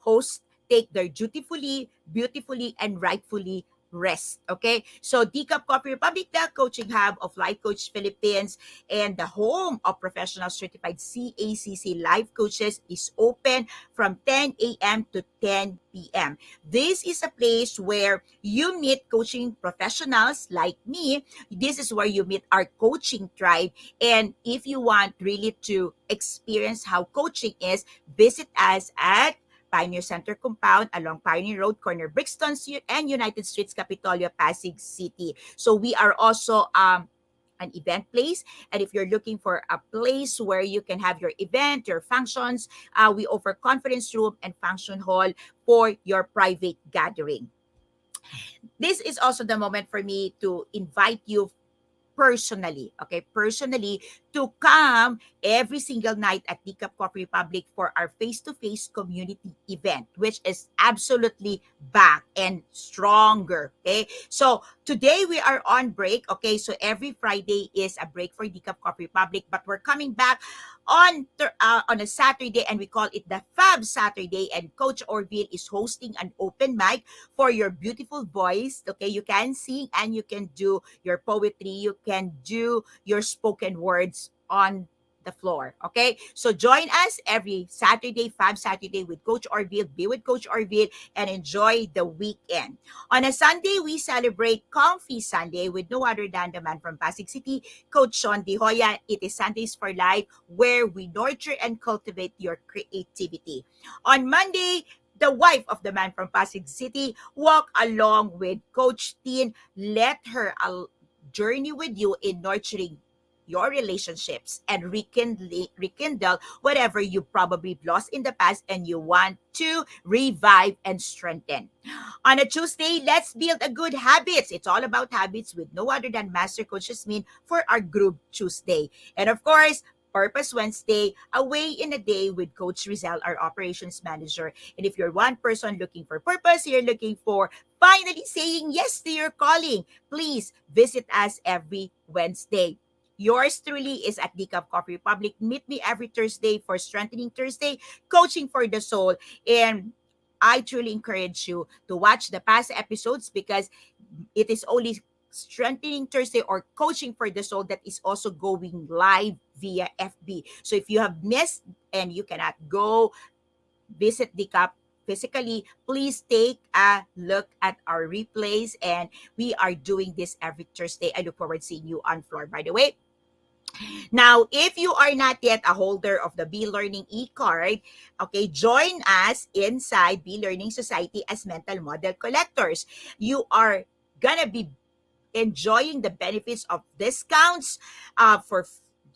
hosts take their dutifully, beautifully, and rightfully rest. Okay? So Decaf Coffee Republic, the coaching hub of Life Coach Philippines and the home of professional certified CACC life coaches is open from 10 a.m. to 10 p.m. This is a place where you meet coaching professionals like me. This is where you meet our coaching tribe. And if you want really to experience how coaching is, visit us at Pioneer Center Compound along Pioneer Road, corner Brixton and United Streets, Capitolio, Pasig City. So we are also an event place. And if you're looking for a place where you can have your event, your functions, we offer conference room and function hall for your private gathering. This is also the moment for me to invite you personally, to come every single night at Decaf Coffee Republic for our face-to-face community event, which is absolutely back and stronger. Okay, so today we are on break. Okay, so every Friday is a break for Decaf Coffee Republic, but we're coming back on a Saturday, and we call it the Fab Saturday. And Coach Orville is hosting an open mic for your beautiful voice. Okay, you can sing and you can do your poetry, you can do your spoken words on the floor. Okay, so join us every Saturday, Fab Saturday with Coach Orville. Be with Coach Orville and enjoy the weekend. On a Sunday, we celebrate Comfy Sunday with no other than the man from Pasig City, Coach Sean De Hoya. It is Sundays for Life, where we nurture and cultivate your creativity. On Monday, the wife of the man from Pasig City walk along with Coach Teen. Let her journey with you in nurturing your relationships and rekindle whatever you probably lost in the past and you want to revive and strengthen. On a Tuesday, let's build a good habits. It's all about habits with no other than Master Coach Jasmine for our group Tuesday. And of course, Purpose Wednesday, away in a day with Coach Rizal, our operations manager. And if you're one person looking for purpose, you're looking for finally saying yes to your calling, please visit us every Wednesday. Yours truly is at Decaf Coffee Republic. Meet me every Thursday for Strengthening Thursday, Coaching for the Soul. And I truly encourage you to watch the past episodes because it is only Strengthening Thursday or Coaching for the Soul that is also going live via FB. So if you have missed and you cannot go visit the cup physically, please take a look at our replays. And we are doing this every Thursday. I look forward to seeing you on floor, by the way. Now, if you are not yet a holder of the Be Learning e-card, okay, join us inside Be Learning Society as mental model collectors. You are gonna be enjoying the benefits of discounts for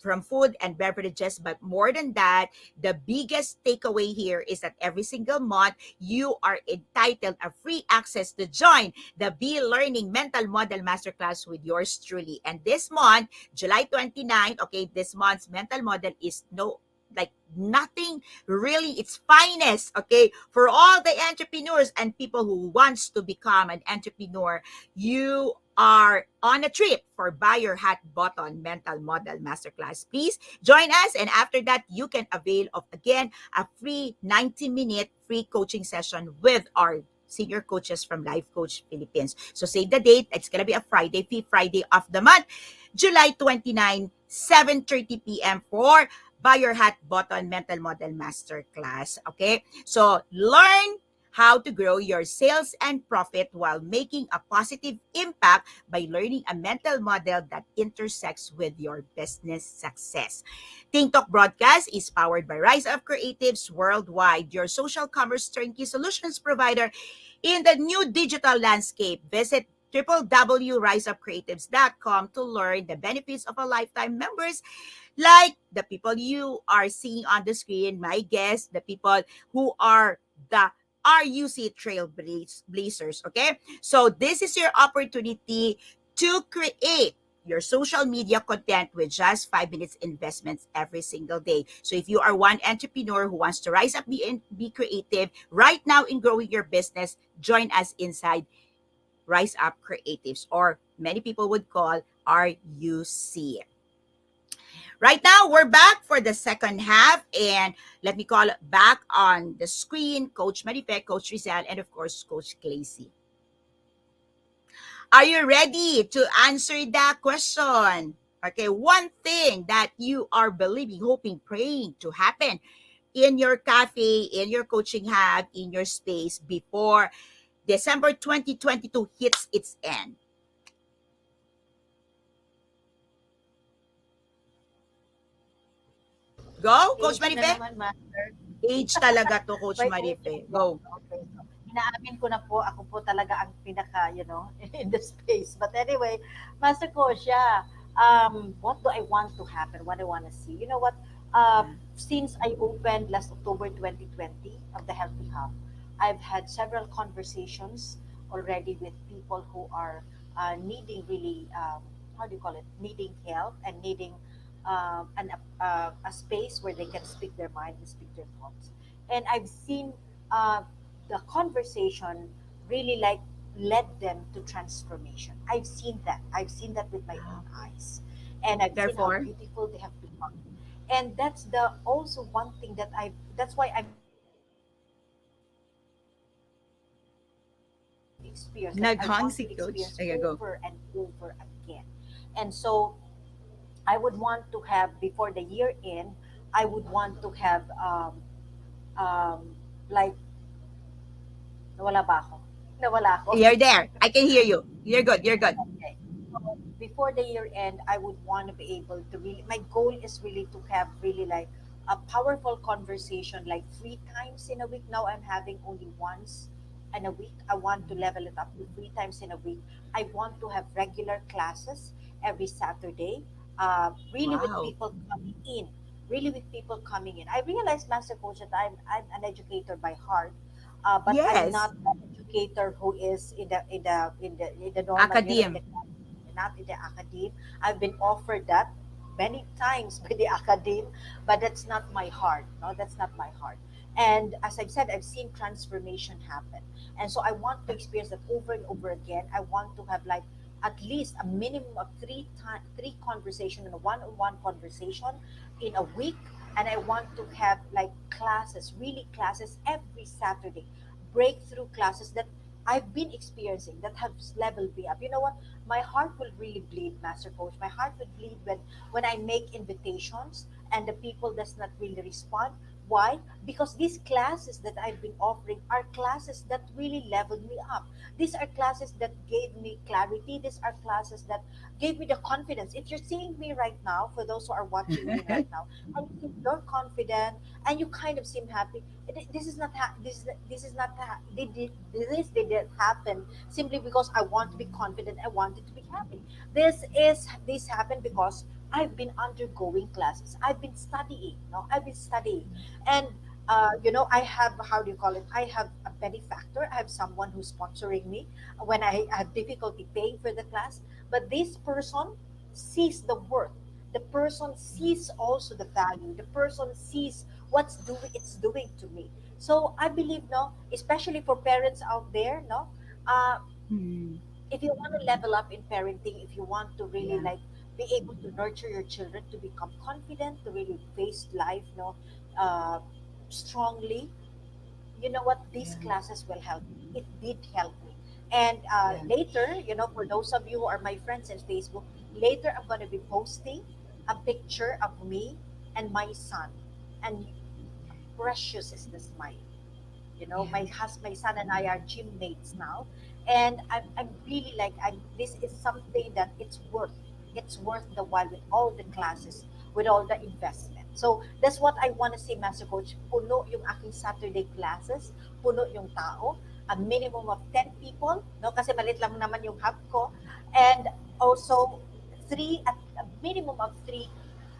from food and beverages. But more than that, the biggest takeaway here is that every single month you are entitled a free access to join the Be Learning Mental Model Masterclass with yours truly. And this month, July 29th, okay, this month's mental model is no like nothing really its finest, okay, for all the entrepreneurs and people who wants to become an entrepreneur. You are on a trip for Buy Your Hat Button Mental Model Masterclass. Please join us, and after that, you can avail of again a free 90-minute free coaching session with our senior coaches from Life Coach Philippines. So save the date. It's gonna be a Friday, fifth Friday of the month, July 29, 7:30 p.m. for Buy Your Hat Button Mental Model Masterclass. Okay, so learn how to grow your sales and profit while making a positive impact by learning a mental model that intersects with your business success. Think Talk broadcast is powered by Rise Up Creatives Worldwide, your social commerce turnkey solutions provider in the new digital landscape. Visit www.riseupcreatives.com to learn the benefits of a lifetime members like the people you are seeing on the screen, my guests, the people who are the RUC Trailblazers, okay? So this is your opportunity to create your social media content with just 5 minutes investments every single day. So if you are one entrepreneur who wants to rise up, be creative right now in growing your business, join us inside Rise Up Creatives, or many people would call RUC. Right now, we're back for the second half, and let me call back on the screen Coach Marife, Coach Rizal, and of course, Coach Clacy. Are you ready to answer that question? Okay, one thing that you are believing, hoping, praying to happen in your cafe, in your coaching hub, in your space before December 2022 hits its end. Go, Coach Age na Marife. naman, Master. Age talaga to, Coach By age, Marife. yeah. Go. Okay. So, inaamin ko na po, ako po talaga ang pinaka, in the space. But anyway, Master Coach, yeah, what do I want to happen? What I want to see? You know what? Since I opened last October 2020 of the Healthy Hub, I've had several conversations already with people who are needing really, how do you call it? Needing help and needing a space where they can speak their mind and speak their thoughts. And I've seen uh, the conversation really like led them to transformation. I've seen that. I've seen that with my own eyes. And I've seen how Therefore, beautiful they have become. And that's the also one thing that that's why I'm experience that I naghang want si to Coach. experience Okay, go. over and over again. And so I would want to have before the year end, I would want to have like nawala ba ako? Nawala ako. You're there. I can hear you. You're good. You're good. Okay. So before the year end, I would want to be able to really. My goal is really to have really like a powerful conversation, like 3 times in a week. Now I'm having only once in a week. I want to level it up to 3 times in a week. I want to have regular classes, every Saturday, really with Wow. people coming in, really with people coming in. I realized, Master Coach, that I'm an educator by heart, but I'm Yes. not an educator who is in the normal, in Academe. the class, not in the academe. I've been offered that many times by the academe, but that's not my heart. No, that's not my heart. And as I've said, I've seen transformation happen, and so I want to experience that over and over again. I want to have like at least a minimum of three conversation and a one-on-one conversation in a week, and I want to have like classes, really classes every Saturday, breakthrough classes that I've been experiencing that have leveled me up. You know what? My heart will really bleed, Master Coach. My heart will bleed when I make invitations and the people does not really respond. Why? Because these classes that I've been offering are classes that really leveled me up. These are classes that gave me clarity. These are classes that gave me the confidence. If you're seeing me right now, for those who are watching me right now, and you seem you're confident and you kind of seem happy, this is not this is not this didn't happen simply because I want to be confident. I wanted to be happy. This happened because I've been undergoing classes. I've been studying. No, I've been studying, and I have, how do you call it? I have a benefactor. I have someone who's sponsoring me when I have difficulty paying for the class. But this person sees the worth. The person sees also the value. The person sees it's doing to me. So I believe, no, especially for parents out there, no, uh, Hmm. if you want to level up in parenting, if you want to really Yeah. like be able to nurture your children to become confident, to really face life, no, uh, strongly, you know what, these Yeah. classes will help me. It did help me. And Yeah. later, for those of you who are my friends in Facebook, later I'm going to be posting a picture of me and my son, and precious is the smile. Yeah. My son and I are gym mates now, and I'm really like, this is something that it's worth the while, with all the classes, with all the investment. So that's what I want to say, Master Coach. Puno yung aking Saturday classes, puno yung tao, a minimum of 10 people, no, kasi malit lang naman yung hub ko, and also a minimum of three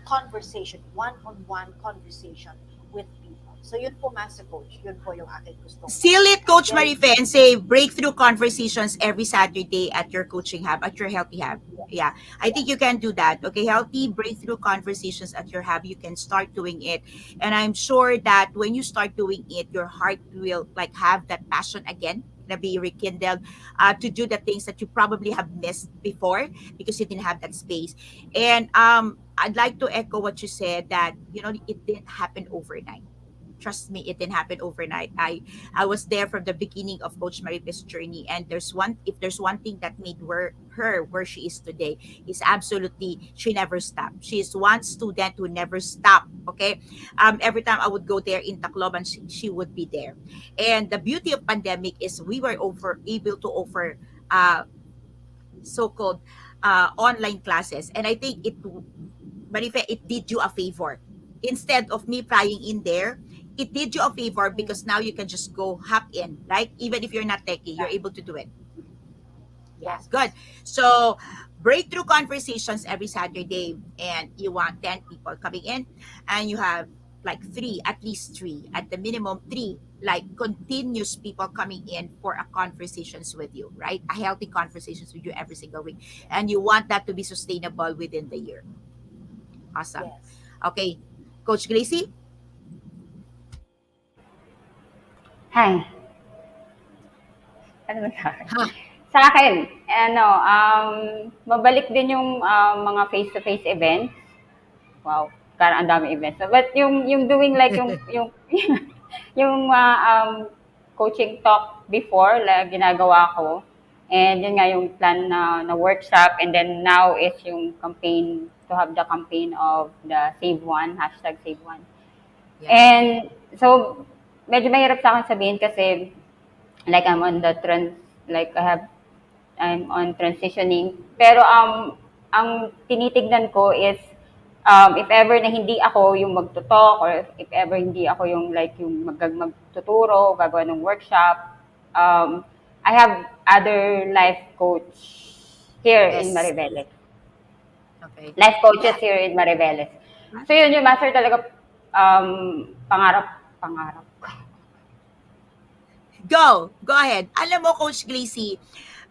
conversation, one-on-one conversation with people. So yun po, Master Coach, yun po yung aking gustong Seal it, I'm Coach very Marife, and say breakthrough conversations every Saturday at your coaching hub, at your healthy hub. Yeah, I think you yes, can do that. Okay, healthy breakthrough conversations at your hub. You can start doing it, and I'm sure that when you start doing it, your heart will like have that passion again. To be rekindled, to do the things that you probably have missed before because you didn't have that space. And I'd like to echo what you said, that it didn't happen overnight. Trust me, it didn't happen overnight. I was there from the beginning of Coach Maripe's journey, and there's one thing that made her where she is today, is absolutely she never stopped. She's one student who never stopped. Okay, every time I would go there in Tacloban, she would be there. And the beauty of pandemic is we were able to offer so-called online classes, and I think Marife, it did you a favor. Instead of me flying in there, it did you a favor mm, because now you can just go hop in, right? Even if you're not techie, you're yeah, able to do it. Yeah, yes, good. yes, So, breakthrough conversations every Saturday, and you want 10 people coming in, and you have like three, at least three, at the minimum three, like continuous people coming in for a conversations with you, right? A healthy conversations with you every single week. And you want that to be sustainable within the year. Awesome. yes, Okay, Coach Gracie? Hi, ano ba sa'kin? Ha, Sa akin, mabalik din yung mga face-to-face events. Wow, parang ang dami events. But yung doing like yung yung coaching talk before, like, ginagawa ko. And yun nga yung plan na workshop, and then now is yung campaign, to have the campaign of the Save One, hashtag Save One. yeah. And so medyo mahirap sa akin sabihin kasi like I'm on the like I'm on transitioning. Pero ang tinitignan ko is if ever na hindi ako yung magto-talk, or if ever hindi ako yung like yung magtuturo, gagawa ng workshop, I have other life coach here in Yes. Maribeles. Okay. life coaches Yeah. here in Mariveles. So yun yung master talaga pangarap ko. Go ahead. Alam mo, Coach Gracie,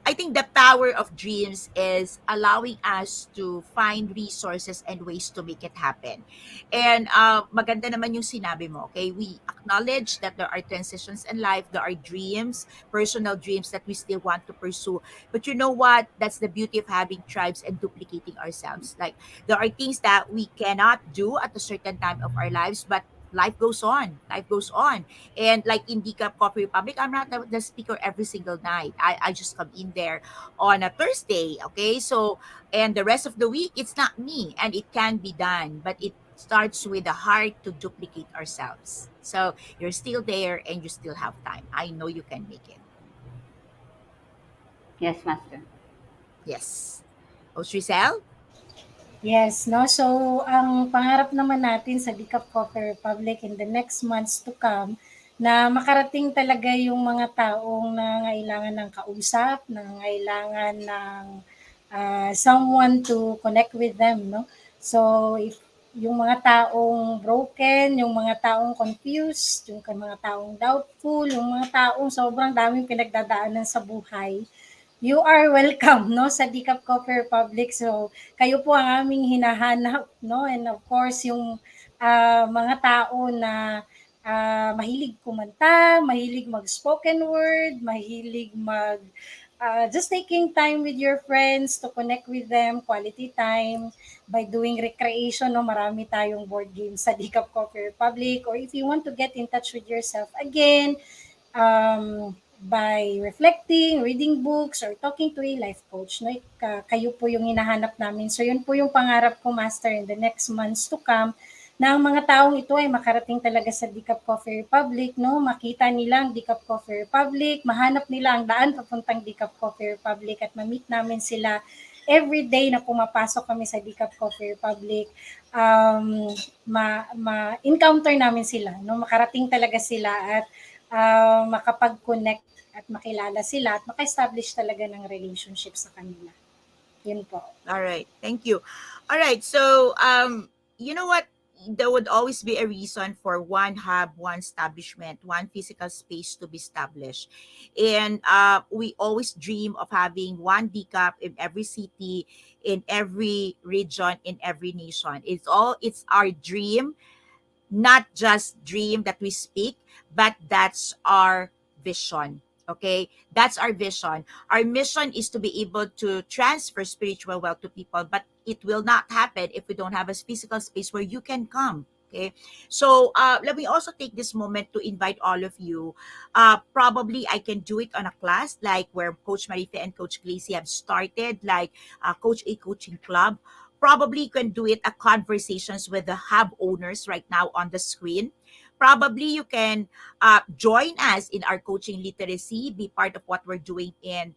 I think the power of dreams is allowing us to find resources and ways to make it happen. And maganda naman yung sinabi mo, okay? We acknowledge that there are transitions in life, there are dreams, personal dreams that we still want to pursue. But you know what? That's the beauty of having tribes and duplicating ourselves. Like, there are things that we cannot do at a certain time of our lives, but life goes on. Life goes on. And like in Decaf Coffee Republic, I'm not the speaker every single night. I just come in there on a Thursday. Okay. So, and the rest of the week, it's not me. And it can be done, but it starts with the heart to duplicate ourselves. So you're still there and you still have time. I know you can make it. Yes, master. Yes. Oh, Giselle? Yes, no? So, ang pangarap naman natin sa Decaf Coffee Republic in the next months to come, na makarating talaga yung mga taong nangailangan ng kausap, nangailangan ng someone to connect with them, no? So, if yung mga taong broken, yung mga taong confused, yung mga taong doubtful, yung mga taong sobrang daming pinagdadaanan sa buhay, you are welcome, no, sa Decaf Coffee Republic. So, kayo po ang aming hinahanap, no? And of course, yung mga tao na mahilig kumanta, mahilig mag-spoken word, mahilig just taking time with your friends to connect with them, quality time, by doing recreation, no? Marami tayong board games sa Decaf Coffee Republic. Or if you want to get in touch with yourself again, by reflecting, reading books, or talking to a life coach. No? Kayo po yung hinahanap namin. So yun po yung pangarap ko, Master, in the next months to come, na ang mga taong ito ay makarating talaga sa Decaf Coffee Republic, no? Makita nila ang Decaf Coffee Republic, mahanap nila ang daan papuntang Decaf Coffee Republic at ma-meet namin sila every day na pumapasok kami sa Decaf Coffee Republic. Ma-encounter namin sila, no? Makarating talaga sila at makapag-connect at makilala sila at maka-establish talaga ng relationship sa kanila. Yun po. All right. Thank you. All right. So, you know what? There would always be a reason for one hub, one establishment, one physical space to be established. And we always dream of having one decap in every city, in every region, in every nation. It's our dream, not just dream that we speak, but that's our vision. Okay, that's our vision. Our mission is to be able to transfer spiritual wealth to people, but it will not happen if we don't have a physical space where you can come. Okay, so let me also take this moment to invite all of you. Probably I can do it on a class like where Coach Marife and Coach Gracie have started, like Coach A Coaching Club. Probably you can do it a conversations with the hub owners right now on the screen. Probably you can join us in our coaching literacy, be part of what we're doing in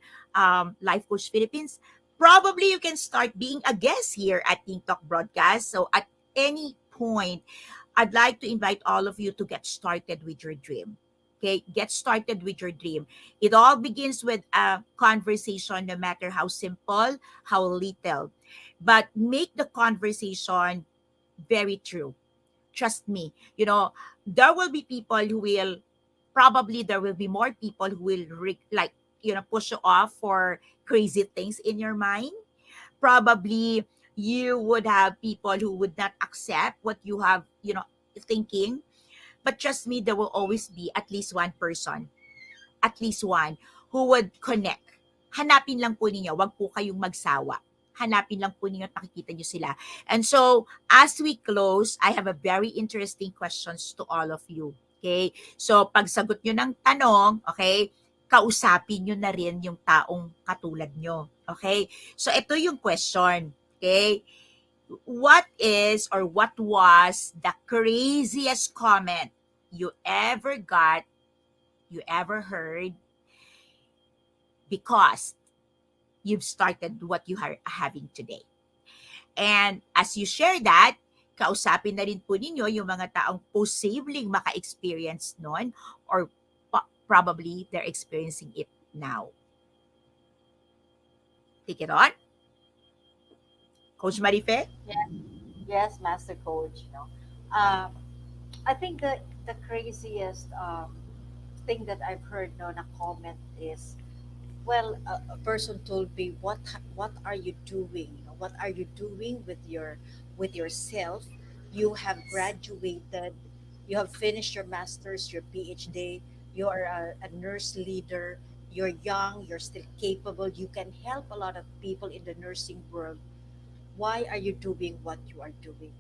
Life Coach Philippines. Probably you can start being a guest here at Teen Talk Broadcast. So at any point, I'd like to invite all of you to get started with your dream. Okay, get started with your dream. It all begins with a conversation, no matter how simple, how little, but make the conversation very true. Trust me. There will be people who will, probably there will be more people who will like, push you off for crazy things in your mind. Probably you would have people who would not accept what you have, thinking. But trust me, there will always be at least one person, at least one, who would connect. Hanapin lang po ninyo, wag po kayong magsawa. Hanapin lang po ninyo at makikita nyo sila. And so, as we close, I have a very interesting questions to all of you. Okay? So, pag sagot nyo ng tanong, okay, kausapin nyo na rin yung taong katulad nyo. Okay? So, ito yung question. Okay? What is or what was the craziest comment you ever got, you ever heard, because you've started what you are having today? And as you share that, kausapin na rin po ninyo yung mga taong posibleng maka-experience nun, or probably they're experiencing it now. Take it on. Coach Marife? Yes, yes, Master Coach. Um, I think the craziest thing that I've heard on a comment is, well, a person told me, what are you doing? What are you doing with yourself? You have graduated, you have finished your master's, your PhD, you are a nurse leader, you're young, you're still capable, you can help a lot of people in the nursing world. Why are you doing what you are doing?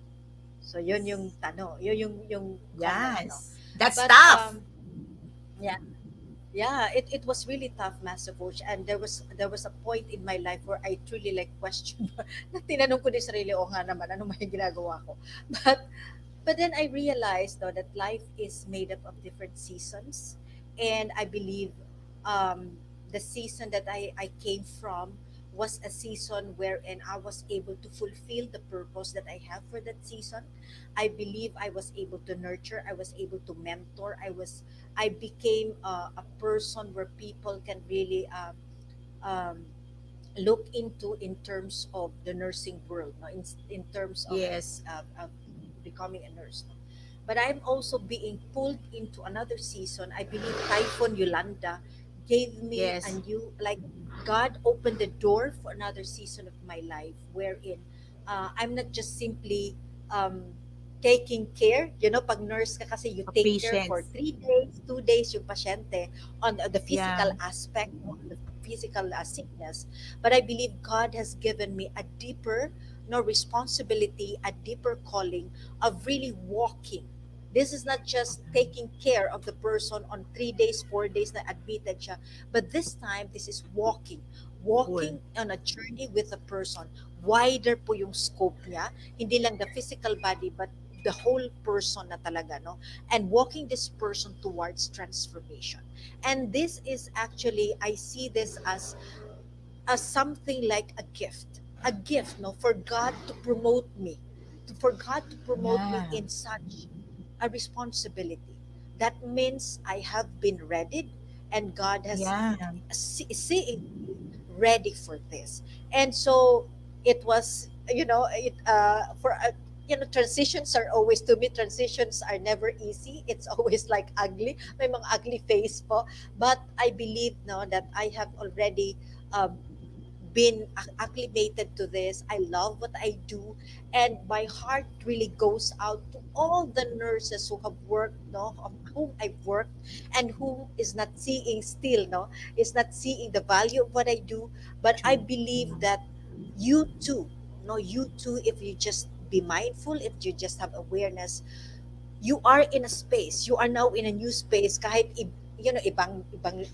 So yun yung tanong, yun yung comment, no? Yes. That's But tough. yeah, yeah, it was really tough, Master Coach, and there was a point in my life where I truly like questioned na tinanong ko din sarili, o nga naman, ano may ginagawa ko? But but then I realized though that life is made up of different seasons, and I believe the season that I came from was a season wherein I was able to fulfill the purpose that I have for that season. I believe I was able to nurture, I was able to mentor, I became a person where people can really um, look into in terms of the nursing world, no? In terms Yes. of becoming a nurse. No? But I'm also being pulled into another season. I believe Typhoon Yolanda gave me a Yes. new, like, God opened the door for another season of my life wherein I'm not just simply um, taking care. Pag nurse ka kasi you Of take care for patience. 3 days, 2 days yung pasyente on the physical Yeah. aspect, on the physical sickness. But I believe God has given me a deeper no responsibility, a deeper calling of really walking. This is not just taking care of the person on 3 days, 4 days na admitted siya, but this time this is walking. Cool. Walking on a journey with a person. Wider po yung scope niya, hindi lang the physical body but the whole person na talaga, no? And walking this person towards transformation. And this is actually, I see this as something like a gift, no, for God to promote me, for God to promote me Yeah. in such a responsibility. That means I have been readied, and God has Yeah. seeing me ready for this. And so it was, it for transitions are always, to me, transitions are never easy. It's always like ugly, may mga ugly face po. But I believe, no, that I have already um, been acclimated to this. I love what I do, and my heart really goes out to all the nurses who have worked, no, of whom I've worked, and who is not seeing still, no, is not seeing the value of what I do. But I True. believe that you too, no, you too, if you just be mindful, if you just have awareness, you are in a space, you are now in a new space, kahit ibang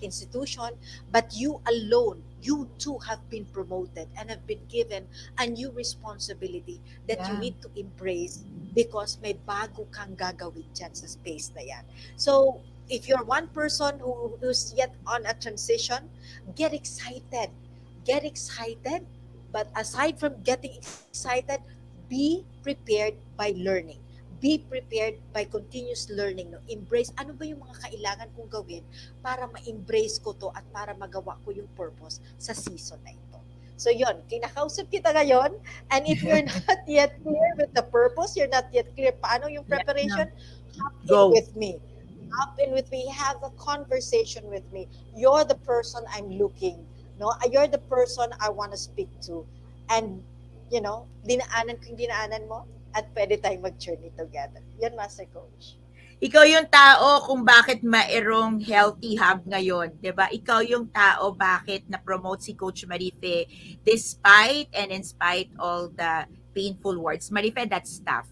institution, but you alone, you too have been promoted and have been given a new responsibility that you Yeah. need to embrace, because may bago kang gagawin dyan sa space na yan. So if you're one person who's yet on a transition, get excited, get excited. But aside from getting excited, be prepared by learning, be prepared by continuous learning, no? Embrace ano ba yung mga kailangan kong gawin para ma-embrace ko to at para magawa ko yung purpose sa season na ito. So yon, kinakausap kita ngayon, and if you're not yet clear with the purpose, you're not yet clear paano yung Yeah. preparation, hop in Go. with me. Hop in with me, have a conversation with me. You're the person I'm looking, no? You're the person I want to speak to. And dinaanan ko yung dinaanan mo, at pwede tayong mag-journey together. Yan, Master Coach. Ikaw yung tao kung bakit mayroong healthy hub ngayon, 'di ba? Ikaw yung tao bakit na-promote si Coach Marife despite and in spite all the painful words. Marife, that's tough.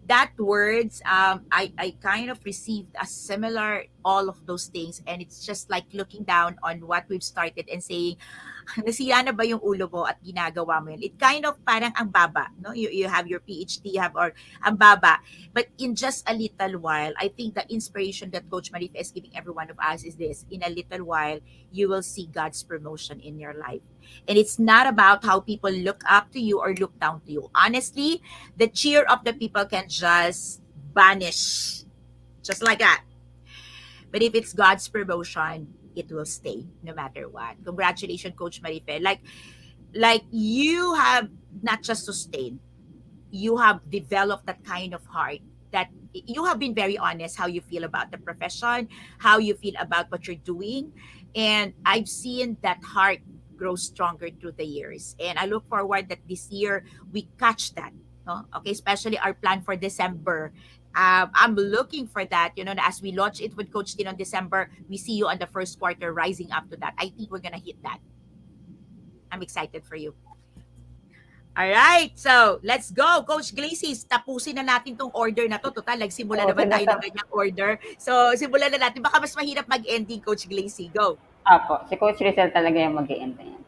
That words, I kind of received a similar all of those things, and it's just like looking down on what we've started and saying, nasira na ba yung ulo mo at ginagawa mo yun? It kind of parang ang baba, no? You have your PhD, you have, or ang baba. But in just a little while, I think the inspiration that Coach Marife is giving every one of us is this: in a little while, you will see God's promotion in your life. And it's not about how people look up to you or look down to you. Honestly, the cheer of the people can just vanish just like that. But if it's God's promotion, it will stay no matter what. Congratulations, Coach Marife. Like you have not just sustain. You have developed that kind of heart, that you have been very honest how you feel about the profession, how you feel about what you're doing. And I've seen that heart grow stronger through the years. And I look forward that this year we catch that. No? Okay, especially our plan for December. I'm looking for that, as we launch it with Coach Tin on December, we see you on the first quarter rising up to that. I think we're gonna hit that. I'm excited for you. Alright, so let's go. Coach Glacis, tapusin na natin tong order na to. Total, nagsimula Oo, naman tayo ng sinasab ganyang order. So, simulan na natin. Baka mas mahirap mag-ending, Coach Glacis. Go. Opo, si Coach Rizal talaga yung mag-e-end na yan.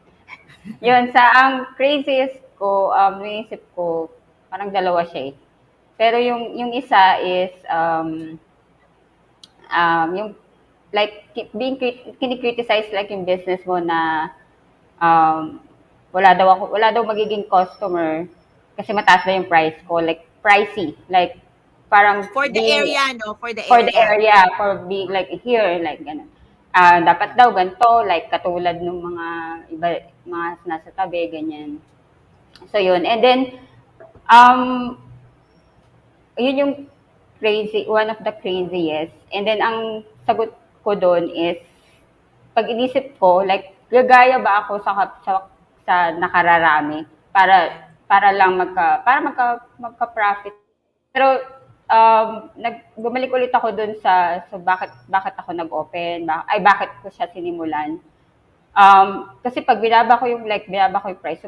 Yun, sa ang craziest ko, naisip ko, parang dalawa siya eh. Pero yung isa is, yung like being kini-criticize like yung business mo na um, wala daw magiging customer kasi mataas na yung price ko, like pricey, like parang For the being area, no? For the for the area. area, for being like here, like ganun. Dapat daw ganito, like katulad ng mga iba, mga nasa tabi, ganyan. So yun, and then um, yun yung one of the craziest. And then ang sagot ko doon is, pag inisip ko, like, gagaya ba ako sa nakararami para lang magka-profit. Pero bumalik ulit ako doon sa bakit ako nag-open, bakit ko siya sinimulan. Kasi pag binaba ko yung price, so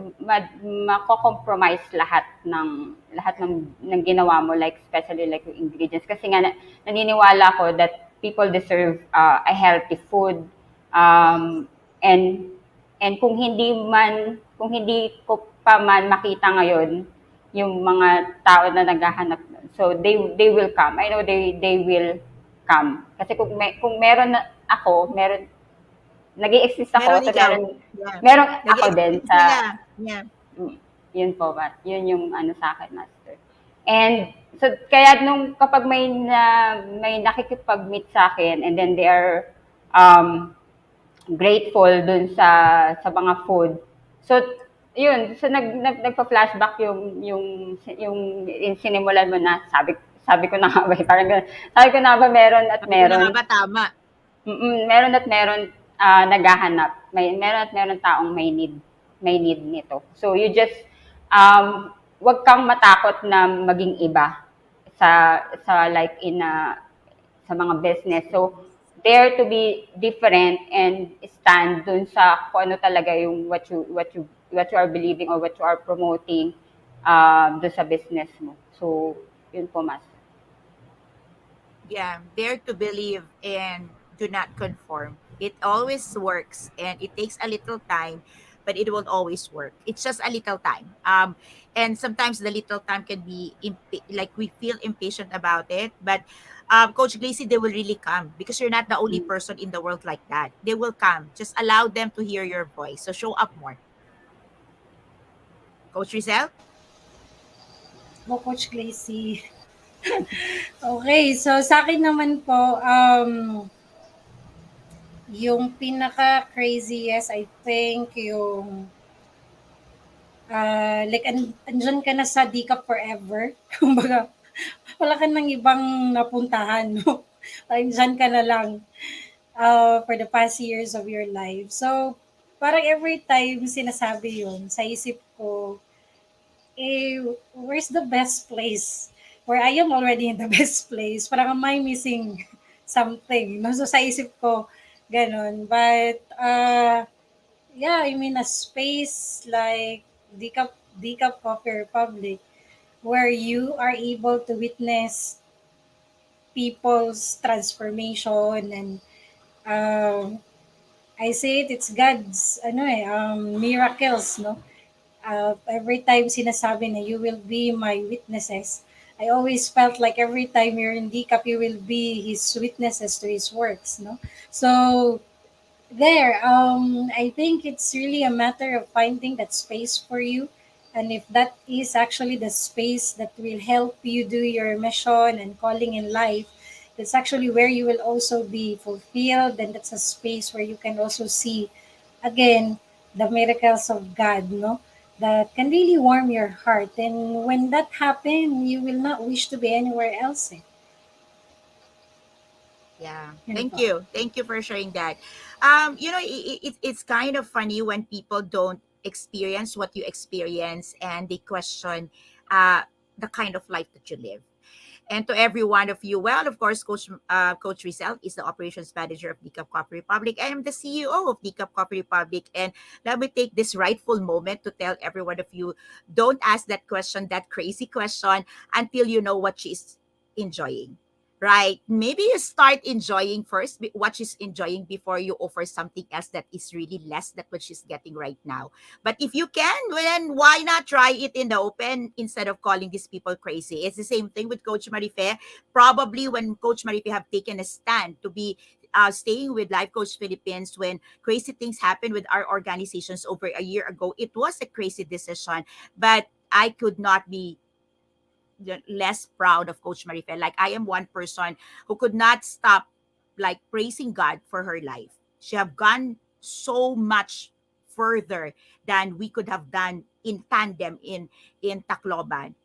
mako-compromise lahat ng ginawa mo, like especially like yung ingredients. Kasi nga naniniwala ko that people deserve a healthy food. And kung hindi ko pa man makita ngayon yung mga tao na naghahanap nun, so they will come. I know they will come. Kasi kung meron na ako, nag-i-exist ako, Meron so ikaw. Yeah. meron ako din Nag-exist sa, sila. Yeah. yun po ba, yun yung ano sa akin, Master. And so kaya kapag may nakikipag-meet sa akin, and then they are grateful dun sa mga food. So yun, so nagpa-flashback yung sinimulan mo na sabi ko na nga ba, parang ganun. Sabi ko na ba meron at Sabi ko na meron. nga ba, tama. Meron at meron naghahanap. Meron at meron taong may need nito. So you just wag kang matakot na maging iba sa like sa mga business. So dare to be different and stand dun sa kung ano talaga yung what you are believing or what you are promoting dun sa business mo. So yun po, mas. Yeah, dare to believe and do not conform. It always works, and it takes a little time, but it will always work. It's just a little time. And sometimes the little time can be like we feel impatient about it, but Coach Glacy, they will really come because you're not the only person in the world like that. They will come. Just allow them to hear your voice. So show up more. Coach Rizal? Go, Coach Glacy. Okay, so sa akin naman po, yung pinaka-craziest, I think, yung like, andyan ka na sa Dika forever. Kumbaga, wala ka nang ibang napuntahan, no? Andyan ka na lang for the past years of your life. So, parang every time sinasabi yun, sa isip ko, where's the best place? Where I am already in the best place. Parang am I missing something? No? So sa isip ko, ganun. But, yeah, I mean, a space like Decaf Coffee Republic, where you are able to witness people's transformation and I say it's God's miracles, no? Every time sinasabi na you will be my witnesses, I always felt like every time you're in DCAP, you will be his witnesses to his works, no? So there, I think it's really a matter of finding that space for you. And if that is actually the space that will help you do your mission and calling in life, that's actually where you will also be fulfilled. And that's a space where you can also see, again, the miracles of God, no? that can really warm your heart. And when that happens, you will not wish to be anywhere else. Yeah. Yun Thank po. you. Thank you for sharing that. It's kind of funny when people don't experience what you experience and they question uh, the kind of life that you live. And to every one of you, well, of course, Coach Rizal is the operations manager of Decaf Coffee Republic. I am the CEO of Decaf Coffee Republic, and let me take this rightful moment to tell every one of you: don't ask that question, that crazy question, until you know what she's enjoying. Right? Maybe you start enjoying first what she's enjoying before you offer something else that is really less than what she's getting right now. But if you can, then why not try it in the open instead of calling these people crazy? It's the same thing with Coach Marife. Probably when Coach Marife have taken a stand to be staying with Life Coach Philippines when crazy things happened with our organizations over a year ago, it was a crazy decision. But I could not be less proud of Coach Marifel. Like I am one person who could not stop like praising God for her life. She have gone so much further than we could have done in tandem in Tacloban.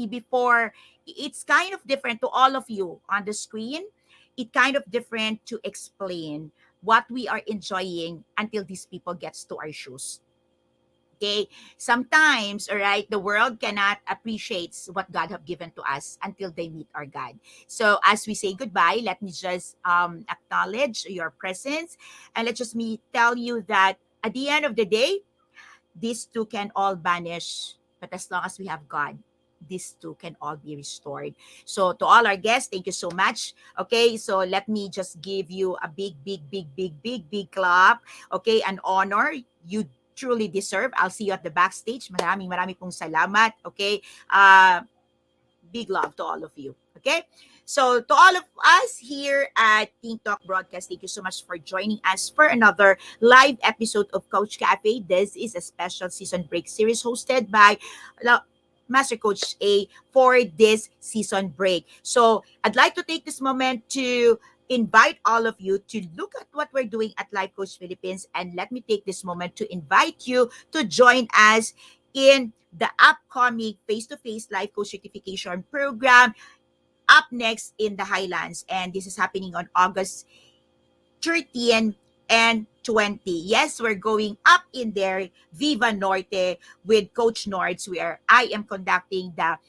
Before it's kind of different to all of you on the screen. It kind of different to explain what we are enjoying until these people gets to our shoes. Okay, sometimes, all right, the world cannot appreciate what God have given to us until they meet our God. So as we say goodbye, let me just acknowledge your presence, and let just me tell you that at the end of the day, these two can all vanish, but as long as we have God, these two can all be restored. So to all our guests, thank you so much. Okay, so let me just give you a big, big, big, big, big, big clap. Okay, an honor you truly deserve. I'll see you at the backstage. Maraming maraming pong salamat. Okay, big love to all of you. Okay. So to all of us here at Teen Talk Broadcast, thank you so much for joining us for another live episode of Coach Cafe. This is a special season break series hosted by Master Coach A for this season break. So I'd like to take this moment to invite all of you to look at what we're doing at Life Coach Philippines, and let me take this moment to invite you to join us in the upcoming face-to-face life coach certification program up next in the Highlands. And this is happening on August 13 and 20. Yes, we're going up in there, Viva Norte, with Coach Nords, where I am conducting the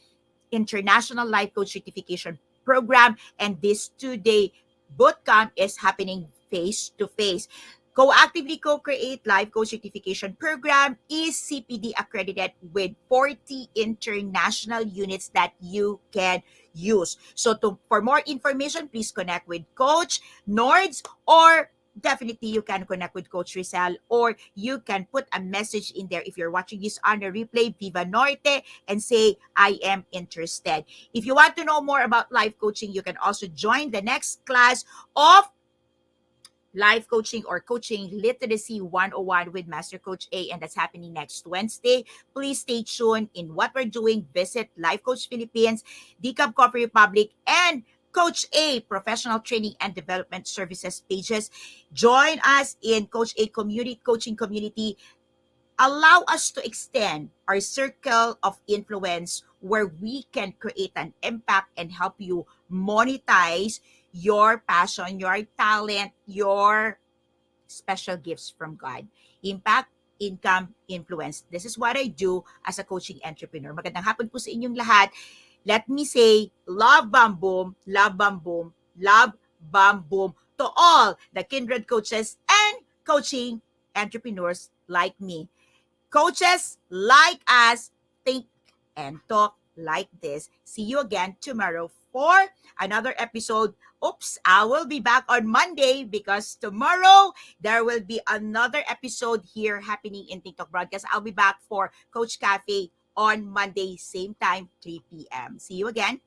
International Life Coach Certification Program. And this 2-day bootcamp is happening face to face. Co-actively co-create life coach certification program is CPD accredited with 40 international units that you can use. So for more information, please connect with Coach Nords, or definitely you can connect with Coach Rizal, or you can put a message in there if you're watching this on a replay, Viva Norte, and say, I am interested. If you want to know more about life coaching, you can also join the next class of life coaching or coaching literacy 101 with Master Coach A, and that's happening next Wednesday. Please stay tuned in what we're doing. Visit Life Coach Philippines, Decaf Coffee Republic, and Coach A professional training and development services pages. Join us in Coach A community coaching community. Allow us to extend our circle of influence where we can create an impact and help you monetize your passion, your talent, your special gifts from God. Impact, income, influence. This is what I do as a coaching entrepreneur. Magandang hapon po sa inyong lahat. Let me say, love, bam, boom, love, bam, boom, love, bam, boom to all the kindred coaches and coaching entrepreneurs like me. Coaches like us think and talk like this. See you again tomorrow for another episode. Oops, I will be back on Monday because tomorrow there will be another episode here happening in TikTok broadcast. I'll be back for Coach Cafe on Monday, same time, 3 p.m. See you again.